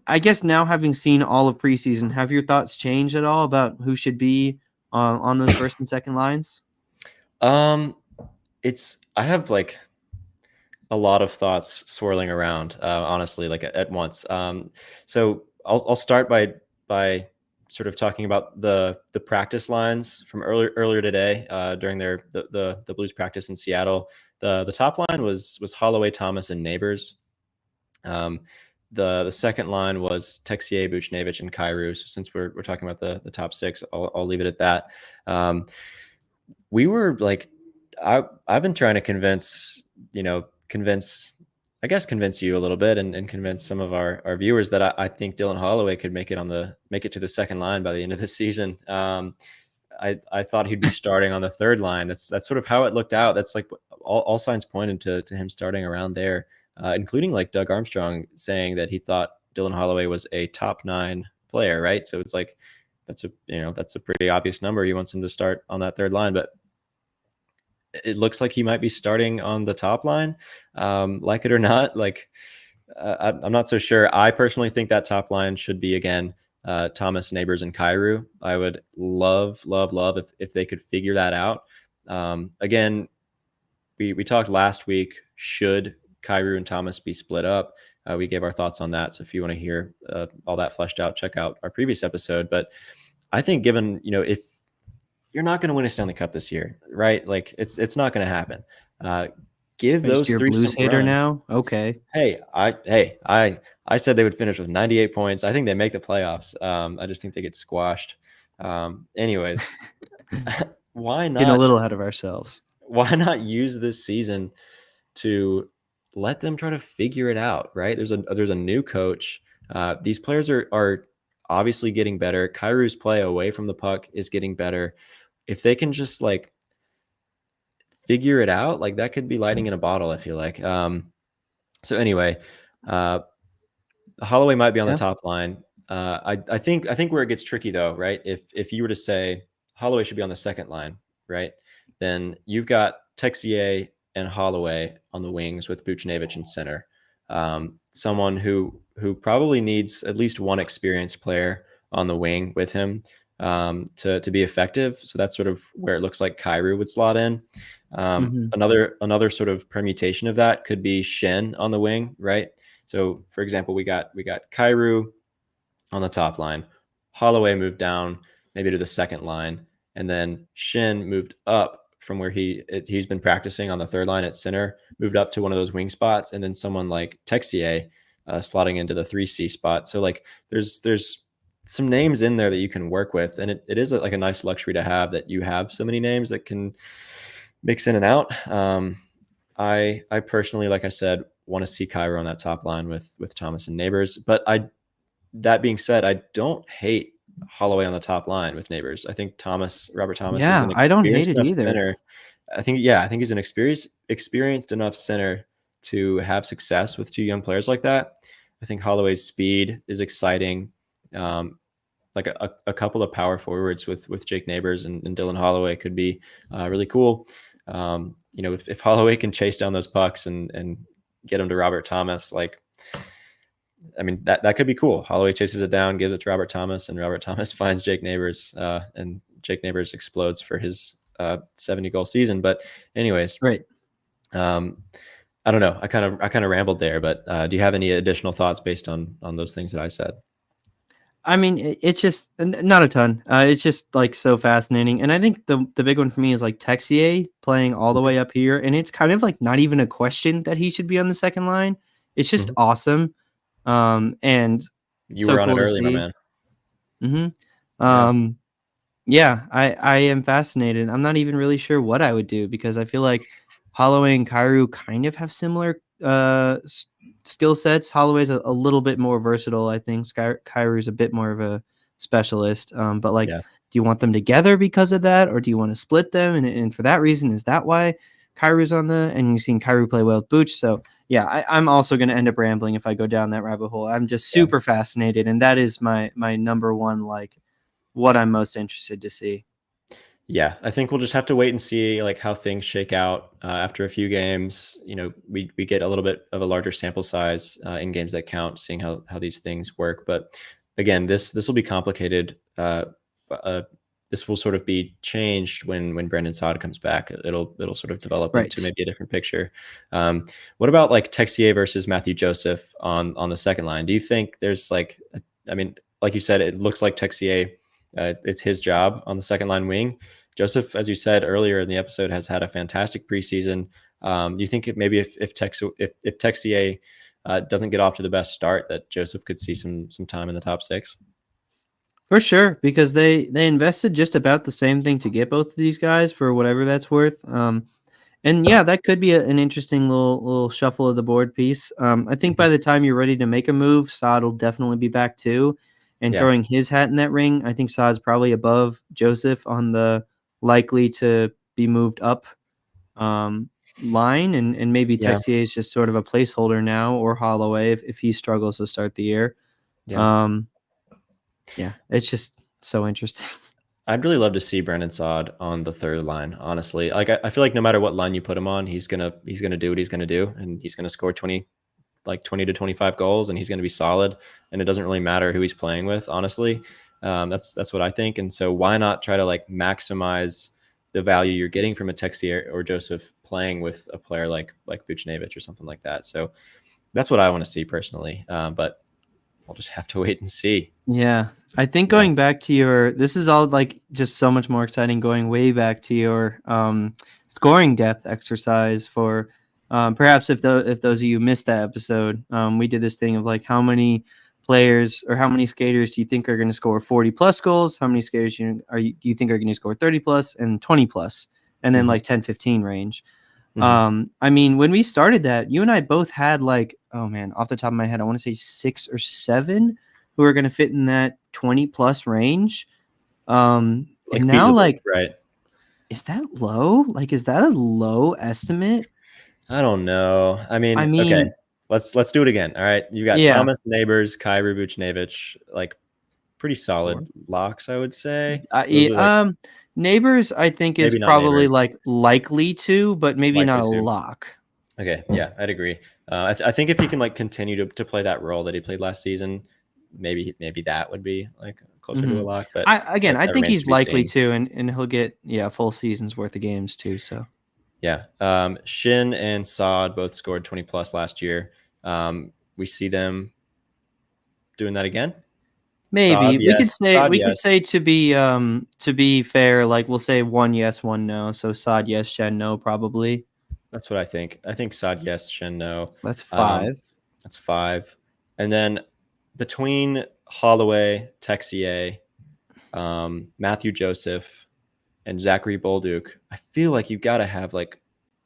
I guess now having seen all of preseason, have your thoughts changed at all about who should be on those first and second lines? Um, I have like a lot of thoughts swirling around, honestly, like at once. So I'll start by sort of talking about the practice lines from earlier today during the Blues practice in Seattle. The top line was Holloway, Thomas, and Neighbors. Um, the second line was Texier, Buchnevich, and Kyrou. So since we're talking about the top six, I'll leave it at that. Um, we were like, I've been trying to convince you a little bit and convince some of our viewers that I think Dylan Holloway could make it to the second line by the end of the season. I thought he'd be starting on the third line. That's sort of how it looked out. That's like all signs pointed to him starting around there, including like Doug Armstrong saying that he thought Dylan Holloway was a top 9 player, right? So it's like that's a pretty obvious number. He wants him to start on that third line, but it looks like he might be starting on the top line, like it or not. Like I'm not so sure. I personally think that top line should be again Thomas, Neighbors, and Kyrou. I would love, love, love if they could figure that out. Again, we talked last week. Should Kyrou and Thomas be split up? We gave our thoughts on that. So if you want to hear all that fleshed out, check out our previous episode. But I think given if you're not going to win a Stanley Cup this year, right? Like it's not going to happen. Uh, give Are you those still a three Blues some hater run. now? Okay. I said they would finish with 98 points. I think they make the playoffs. I just think they get squashed. Anyways, why Getting a not little ahead of ourselves. why not use this season to let them try to figure it out, right? There's a new coach. These players are obviously getting better. Kyrou's play away from the puck is getting better. If they can just like figure it out, like that could be lightning in a bottle, I feel like. So anyway, uh, Holloway might be on the Yeah. top line. I think where it gets tricky though, right? If you were to say Holloway should be on the second line, right? Then you've got Texier and Holloway on the wings with Buchnevich in center. Someone who probably needs at least one experienced player on the wing with him to be effective. So that's sort of where it looks like Kyrou would slot in. Hmm. Another sort of permutation of that could be Shen on the wing, right? So, for example, we got Kyrou on the top line, Holloway moved down maybe to the second line, and then Shin moved up from where he's been practicing on the third line at center, moved up to one of those wing spots, and then someone like Texier slotting into the 3C spot. So like there's some names in there that you can work with, and it is like a nice luxury to have that you have so many names that can mix in and out. I personally, like I said, want to see Kyra on that top line with Thomas and Neighbors. But that being said, I don't hate Holloway on the top line with Neighbors. I think Robert Thomas is Yeah, an I don't hate experienced it enough either. center. I think he's an experienced enough center to have success with two young players like that. I think Holloway's speed is exciting. Like a couple of power forwards with Jake Neighbors and Dylan Holloway could be really cool. If Holloway can chase down those pucks and get them to Robert Thomas, like, I mean, that could be cool. Holloway chases it down, gives it to Robert Thomas, and Robert Thomas finds Jake Neighbors, and Jake Neighbors explodes for his 70-goal season. But anyways, Right. um, I don't know. I kind of rambled there, but do you have any additional thoughts based on those things that I said? I mean, it's just not a ton. It's just like so fascinating, and I think the big one for me is like Texier playing all the Mhm, way up here, and it's kind of like not even a question that he should be on the second line. It's just mhm. awesome, and You so were on it cool to early, my see. man. hmm Yeah, Um, Yeah, I am fascinated. I'm not even really sure what I would do because I feel like Holloway and Kairu kind of have similar skill sets. Holloway's a little bit more versatile, I think. Kairu's a bit more of a specialist. But like, yeah, do you want them together because of that, or do you want to split them? And for that reason, is that why Kairu's on the? And you've seen Kairu play well with Booch, so yeah, I'm also going to end up rambling if I go down that rabbit hole. I'm just yeah. super fascinated, and that is my number one like what I'm most interested to see. Yeah, I think we'll just have to wait and see like how things shake out after a few games. We get a little bit of a larger sample size in games that count, seeing how these things work. But again, this will be complicated. Uh, this will sort of be changed when Brandon Saad comes back. It'll sort of develop into Right. maybe a different picture. Um, what about like Texier versus Matthew Joseph on the second line? Do you think there's like, I mean, like you said, it looks like Texier. It's his job on the second line wing. Joseph, as you said earlier in the episode, has had a fantastic preseason. Do you think maybe if Texier doesn't get off to the best start, that Joseph could see some time in the top six? For sure, because they invested just about the same thing to get both of these guys for whatever that's worth. And yeah, that could be an interesting little shuffle of the board piece. I think Mhm. by the time you're ready to make a move, Saad will definitely be back too, and Yeah, throwing his hat in that ring. I think Saad's probably above Joseph on the likely to be moved up um, line, and maybe yeah, Texier is just sort of a placeholder now, or Holloway if he struggles to start the year. yeah. Um, yeah, it's just so interesting. I'd really love to see Brandon Saad on the third line. Honestly, like I feel like no matter what line you put him on, he's gonna do what he's gonna do, and he's gonna score 20 to 25 goals, and he's going to be solid. And it doesn't really matter who he's playing with, honestly. That's what I think. And so why not try to like maximize the value you're getting from a Texier or Joseph playing with a player like Buchnevich or something like that. So that's what I want to see personally. But we'll just have to wait and see. Yeah. I think Yeah, going back to your this is all like just so much more exciting going way back to your scoring depth exercise for perhaps if those of you missed that episode, we did this thing of like how many players or how many skaters do you think are going to score 40 plus goals? How many skaters do you think are going to score 30 plus and 20 plus and then hmm like 10-15 range? hmm I mean, when we started that, you and I both had like, oh man, off the top of my head, I want to say 6 or 7 who are going to fit in that 20 plus range. like And now feasible, like, right? is that low? Like, is that a low estimate? I don't know. I I mean, okay, mean, let's do it again. All right, you got yeah, Thomas Neighbors, Kyrie Buchnevich, like pretty solid sure. locks, I would say. Uh, So those yeah, are like um, Neighbors, I think is maybe not probably neighbors, like likely to, but maybe not likely a to. lock. Okay, yeah, I'd agree. I think if he can like continue to play that role that he played last season, maybe that would be like closer to a hmm lock. But I that think remains to he's be likely seen. to, and he'll get yeah full seasons worth of games too. So. Yeah, Shin and Saad both scored 20 plus last year. We see them doing that again. Saad, Maybe yes. Saad, we could yes. say to be fair, like we'll say one yes, one no. So Sod yes, Shen no, probably. That's what I think. I think Saad, yes. Shin, no. So that's Um, 5. that's five. And then between Holloway, Texier, Matthew Joseph, and Zachary Bolduc, I feel like you've got to have like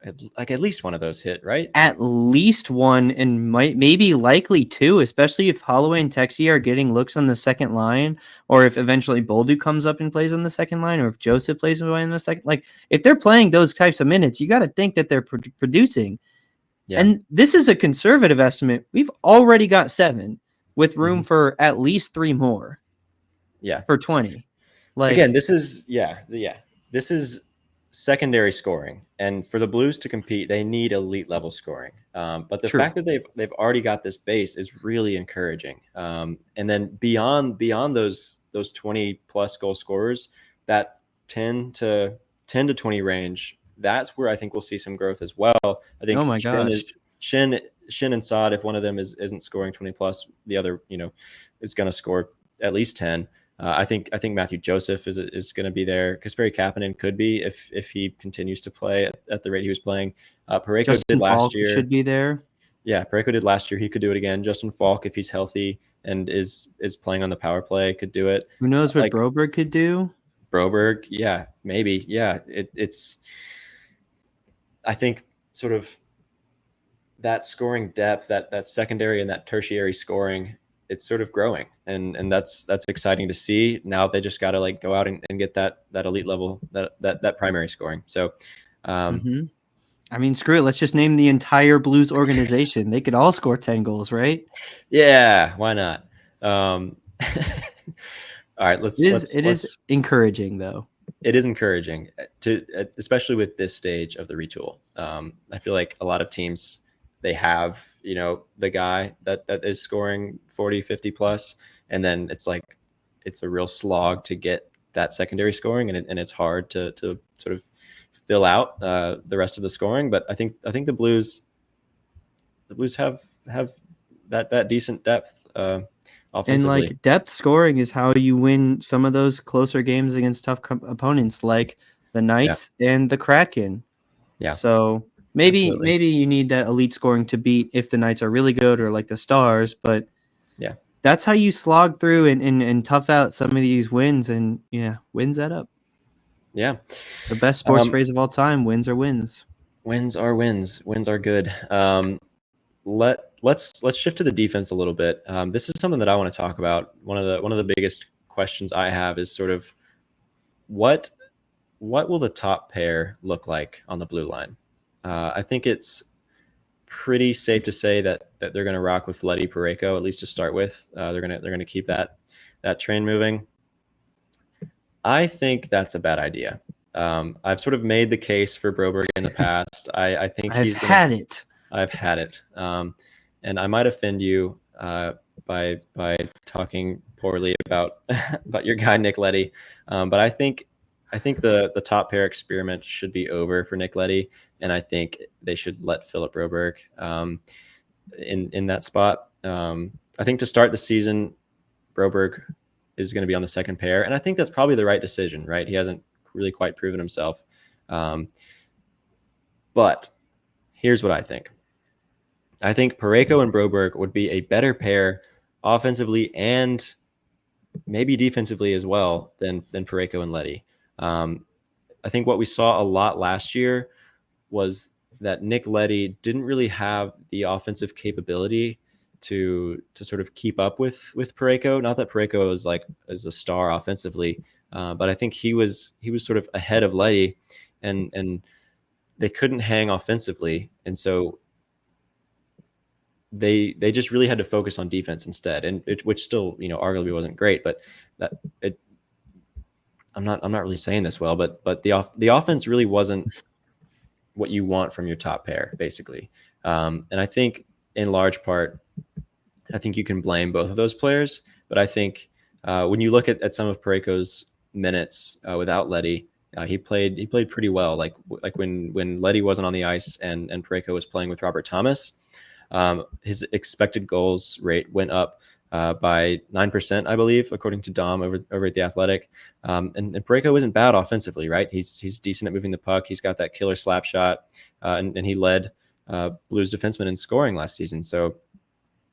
at least one of those hit, right? At least one, and maybe likely two, especially if Holloway and Texie are getting looks on the second line, or if eventually Boldu comes up and plays on the second line, or if Joseph plays away in the second. Like if they're playing those types of minutes, you got to think that they're producing. Yeah. And this is a conservative estimate. We've already got 7, with room hmm for at least 3 more Yeah. for 20. Again, Like this is yeah. This is secondary scoring, and for the Blues to compete, they need elite level scoring. But the true. fact that they've already got this base is really encouraging. And then beyond those 20 plus goal scorers, that 10 to 20 range, that's where I think we'll see some growth as well. I Oh think my gosh. Shin and Saad. If one of them isn't scoring 20 plus, the other is going to score at least 10. I think Matthew Joseph is going to be there. Kasperi Kapanen could be if he continues to play at the rate he was playing. Parayko did Justin last Falk year. should be there. Yeah, Parayko did last year. He could do it again. Justin Falk, if he's healthy and is playing on the power play, could do it. Who knows what Like Broberg could do? Broberg, yeah, maybe. Yeah, it's. I think sort of that scoring depth, that secondary and that tertiary scoring, it's sort of growing, and that's exciting to see. Now they just got to like go out and get that elite level, that primary scoring. So, Mm-hmm. I mean, screw it. Let's just name the entire Blues organization. They could all score 10 goals, right? yeah, why not? All right, It is encouraging, though. It is encouraging to, especially with this stage of the retool. I feel like a lot of teams, they have, the guy that is scoring 40, 50 plus, and then it's like, it's a real slog to get that secondary scoring, and it's hard to sort of fill out the rest of the scoring. But I think the Blues have that decent depth offensively. And like depth scoring is how you win some of those closer games against tough opponents, like the Knights and the Kraken. Yeah. So maybe you need that elite scoring to beat if the Knights are really good, or like the Stars. But yeah, that's how you slog through and tough out some of these wins, and wins that up. Yeah. The best sports phrase of all time: wins are wins. Wins are wins. Wins are good. Let's shift to the defense a little bit. This is something that I want to talk about. One of the biggest questions I have is sort of what will the top pair look like on the blue line? I think it's pretty safe to say that they're going to rock with Leddy Parayko, at least to start with. They're gonna keep that train moving. I think that's a bad idea. I've sort of made the case for Broberg in the past. I think I've had it. And I might offend you by talking poorly about your guy Nick Leddy, but I think the top pair experiment should be over for Nick Leddy, and I think they should let Philip Broberg in that spot. I think to start the season, Broberg is going to be on the second pair, and I think that's probably the right decision. Right, he hasn't really quite proven himself, but here's what I think. I think Parayko and Broberg would be a better pair offensively and maybe defensively as well than Parayko and Leddy. I think what we saw a lot last year was that Nick Leddy didn't really have the offensive capability to sort of keep up with Parayko. Not that Parayko is a star offensively, but I think he was sort of ahead of Leddy, and they couldn't hang offensively, and so they just really had to focus on defense instead, and which still arguably wasn't great, but I'm not really saying this well, but the offense really wasn't what you want from your top pair, basically, and I think in large part, I think you can blame both of those players, but I think when you look at some of Parayko's minutes without Leddy, he played pretty well, like when Leddy wasn't on the ice and Parayko was playing with Robert Thomas. His expected goals rate went up by 9%, I believe, according to Dom over at The Athletic. And Parayko isn't bad offensively, right? He's decent at moving the puck. He's got that killer slap shot, and he led Blues defensemen in scoring last season. So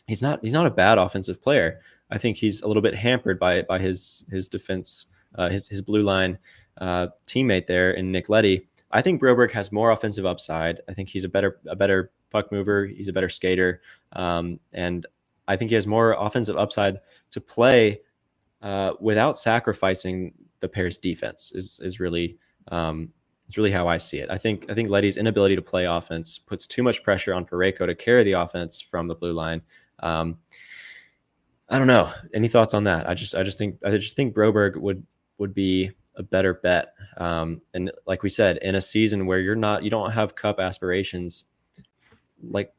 he's not a bad offensive player. I think he's a little bit hampered by his defense, his blue line teammate there in Nick Leddy. I think Broberg has more offensive upside. I think he's a better puck mover. He's a better skater, and I think he has more offensive upside to play without sacrificing the pair's defense. Is really it's really how I see it. I think Leddy's inability to play offense puts too much pressure on Parayko to carry the offense from the blue line. I don't know. Any thoughts on that? I just think Broberg would be a better bet. And like we said, in a season where you don't have cup aspirations, like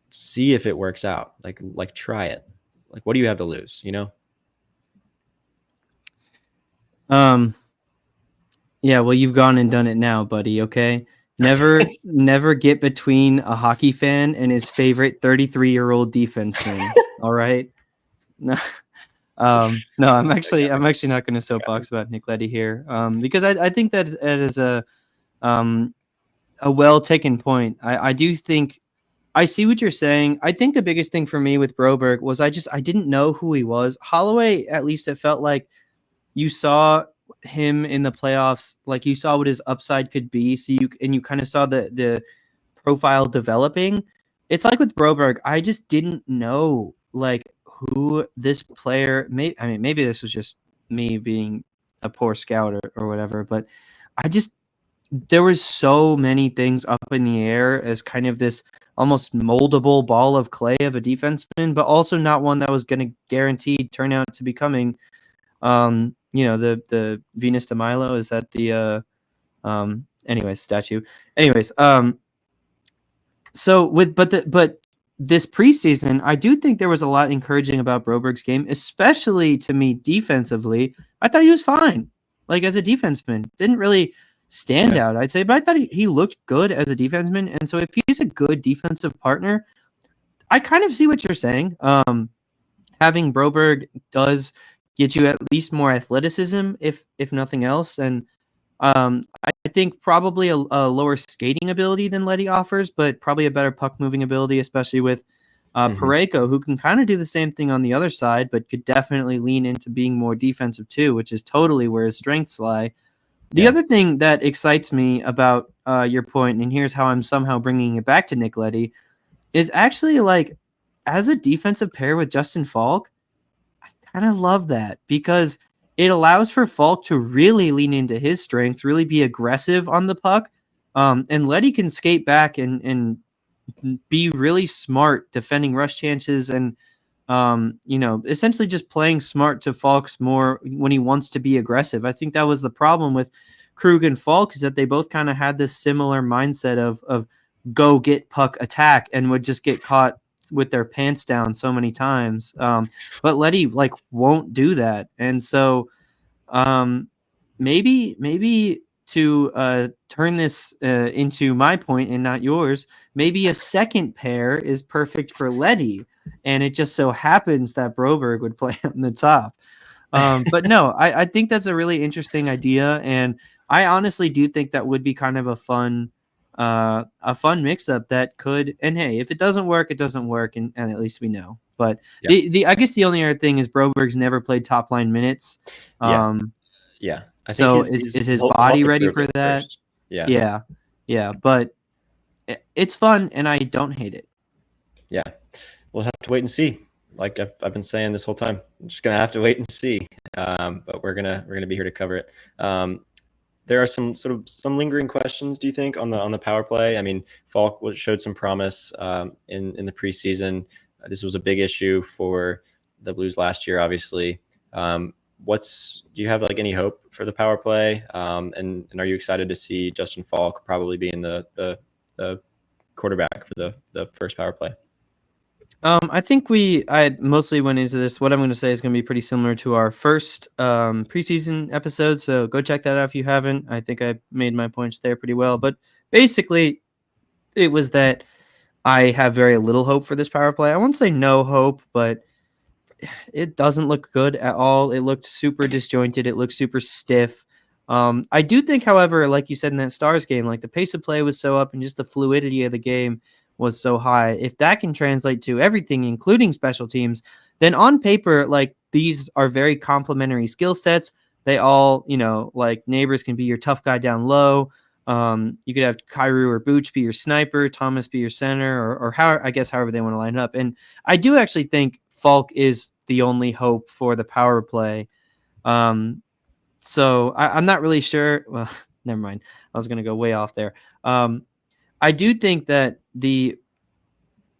see if it works out. Like try it. Like what do you have to lose? Yeah, well, you've gone and done it now, buddy. Okay, never get between a hockey fan and his favorite 33-year-old defenseman. All right. No, I'm actually not going to soapbox about Nick Leddy here, because I think that it is um, a well taken point. I do think I see what you're saying. I think the biggest thing for me with Broberg was I didn't know who he was. Holloway, at least it felt like you saw him in the playoffs, like you saw what his upside could be. So you kind of saw the profile developing. It's like with Broberg, I just didn't know like who this player may. I mean, maybe this was just me being a poor scout or whatever, but I just there was so many things up in the air as kind of this almost moldable ball of clay of a defenseman, but also not one that was going to guaranteed turn out to becoming, the Venus de Milo. Is that the anyways statue? Anyways, so but this preseason, I do think there was a lot encouraging about Broberg's game, especially to me defensively. I thought he was fine, like as a defenseman. Didn't really stand Yeah. out, I'd say, but I thought he looked good as a defenseman. And so if he's a good defensive partner, I kind of see what you're saying. Having Broberg does get you at least more athleticism, if nothing else, and I think probably a lower skating ability than Leddy offers, but probably a better puck moving ability, especially with Hmm. Parayko, who can kind of do the same thing on the other side, but could definitely lean into being more defensive too, which is totally where his strengths lie. The Yeah. other thing that excites me about your point, and here's how I'm somehow bringing it back to Nick Leddy, is actually like as a defensive pair with Justin Falk, kind of love that because it allows for Falk to really lean into his strengths, really be aggressive on the puck. And Letty can skate back and be really smart defending rush chances and, essentially just playing smart to Falk's more when he wants to be aggressive. I think that was the problem with Krug and Falk is that they both kind of had this similar mindset of go get puck attack and would just get caught with their pants down so many times. But Letty like won't do that. And so um, maybe to turn this into my point and not yours, maybe a second pair is perfect for Letty, and it just so happens that Broberg would play on the top. But no, I think that's a really interesting idea, and I honestly do think that would be kind of a fun mix up that could. And hey, if it doesn't work, it doesn't work, and at least we know. But Yeah. the I guess the only other thing is Broberg's never played top line minutes. Yeah. Um, Yeah. I think so is his he'll have body to ready prove for it that? first. Yeah. Yeah, yeah, but it's fun, and I don't hate it. Yeah. We'll have to wait and see. Like I've been saying this whole time, I'm just gonna have to wait and see. But we're gonna be here to cover it. There are some lingering questions. Do you think on the power play? I mean, Falk showed some promise in the preseason. This was a big issue for the Blues last year, obviously. Do you have like any hope for the power play? And are you excited to see Justin Falk probably being the quarterback for the first power play? I think I mostly went into this. What I'm going to say is going to be pretty similar to our first preseason episode. So go check that out if you haven't. I think I made my points there pretty well. But basically, it was that I have very little hope for this power play. I won't say no hope, but it doesn't look good at all. It looked super disjointed. It looked super stiff. I do think, however, like you said in that Stars game, like the pace of play was so up and just the fluidity of the game was so high. If that can translate to everything, including special teams, then on paper, like these are very complementary skill sets. They all, like Neighbors can be your tough guy down low. You could have Kyrou or Booch be your sniper, Thomas be your center, or how I guess however they want to line up. And I do actually think Falk is the only hope for the power play. So I'm not really sure. Well, never mind. I was going to go way off there. I do think that the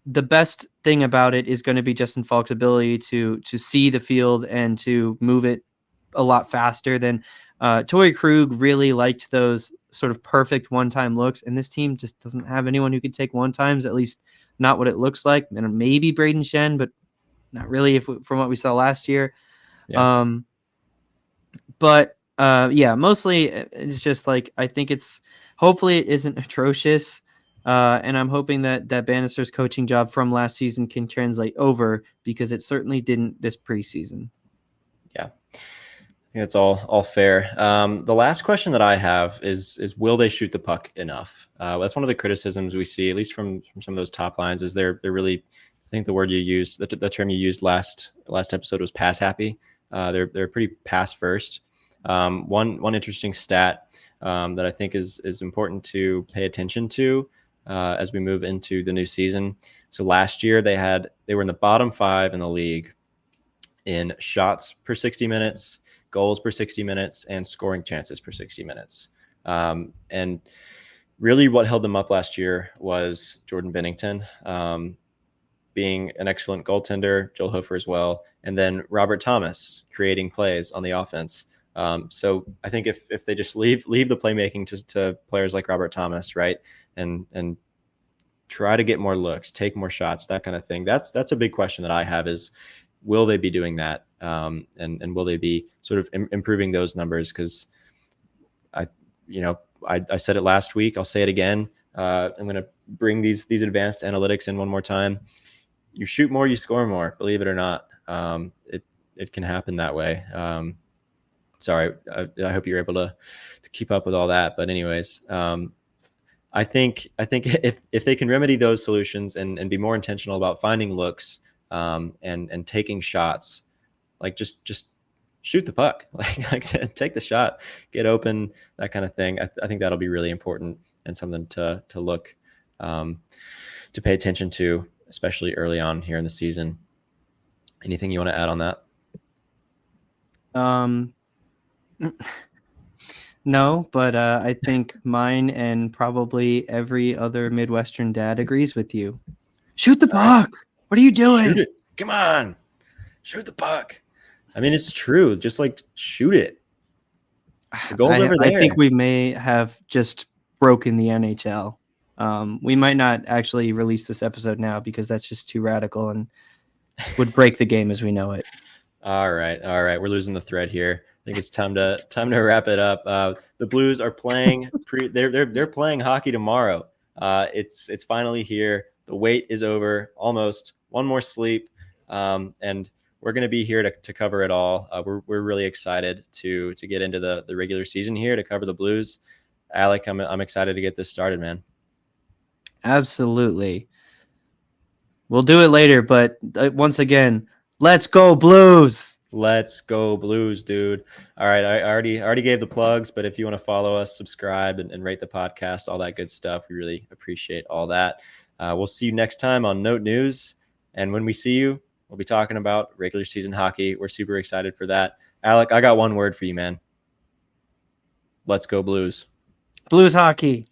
best thing about it is going to be Justin Falk's ability to see the field and to move it a lot faster than Torrey Krug really liked those sort of perfect one-time looks, and this team just doesn't have anyone who can take one-times, at least not what it looks like. And maybe Braden Shen, but not really from what we saw last year. Yeah. Um, but yeah, mostly it's just like I think it's hopefully it isn't atrocious. And I'm hoping that Bannister's coaching job from last season can translate over because it certainly didn't this preseason. think that's all fair. The last question that I have is will they shoot the puck enough? That's one of the criticisms we see, at least from some of those top lines, is they're really, I think the word you used, the term you used the last episode was pass happy. They're pretty pass first. One interesting stat that I think is important to pay attention to as we move into the new season. So last year they were in the bottom 5 in the league in shots per 60 minutes, goals per 60 minutes, and scoring chances per 60 minutes. And really what held them up last year was Jordan Binnington being an excellent goaltender, Joel Hofer as well, and then Robert Thomas creating plays on the offense. So I think if they just leave the playmaking to players like Robert Thomas, right, and try to get more looks, take more shots, that kind of thing. That's a big question that I have is, will they be doing that? And will they be sort of improving those numbers? Because I said it last week. I'll say it again. I'm going to bring these advanced analytics in one more time. You shoot more, you score more. Believe it or not, it can happen that way. Sorry, I hope you're able to keep up with all that. But anyways, I think if they can remedy those solutions and be more intentional about finding looks and taking shots, like just shoot the puck, like take the shot, get open, that kind of thing. I think that'll be really important and something to look to pay attention to, especially early on here in the season. Anything you want to add on that? No, but I think mine and probably every other Midwestern dad agrees with you. Shoot the puck. What are you doing? Shoot it. Come on. Shoot the puck. I mean, it's true. Just like shoot it. The goal's over there. I think we may have just broken the NHL. We might not actually release this episode now because that's just too radical and would break the game as we know it. All right. We're losing the thread here. I think it's time to wrap it up. The Blues are playing. They're playing hockey tomorrow. It's finally here. The wait is over. Almost. One more sleep, and we're going to be here to cover it all. We're really excited to get into the regular season here to cover the Blues. Alec, I'm excited to get this started, man. Absolutely. We'll do it later, but once again, let's go Blues. Let's go Blues, dude. All right, I already gave the plugs, but if you want to follow us, subscribe, and rate the podcast, all that good stuff, we really appreciate all that. We'll see you next time on Note News. And when we see you, we'll be talking about regular season hockey. We're super excited for that. Alec, I got one word for you, man. Let's go Blues. Blues hockey.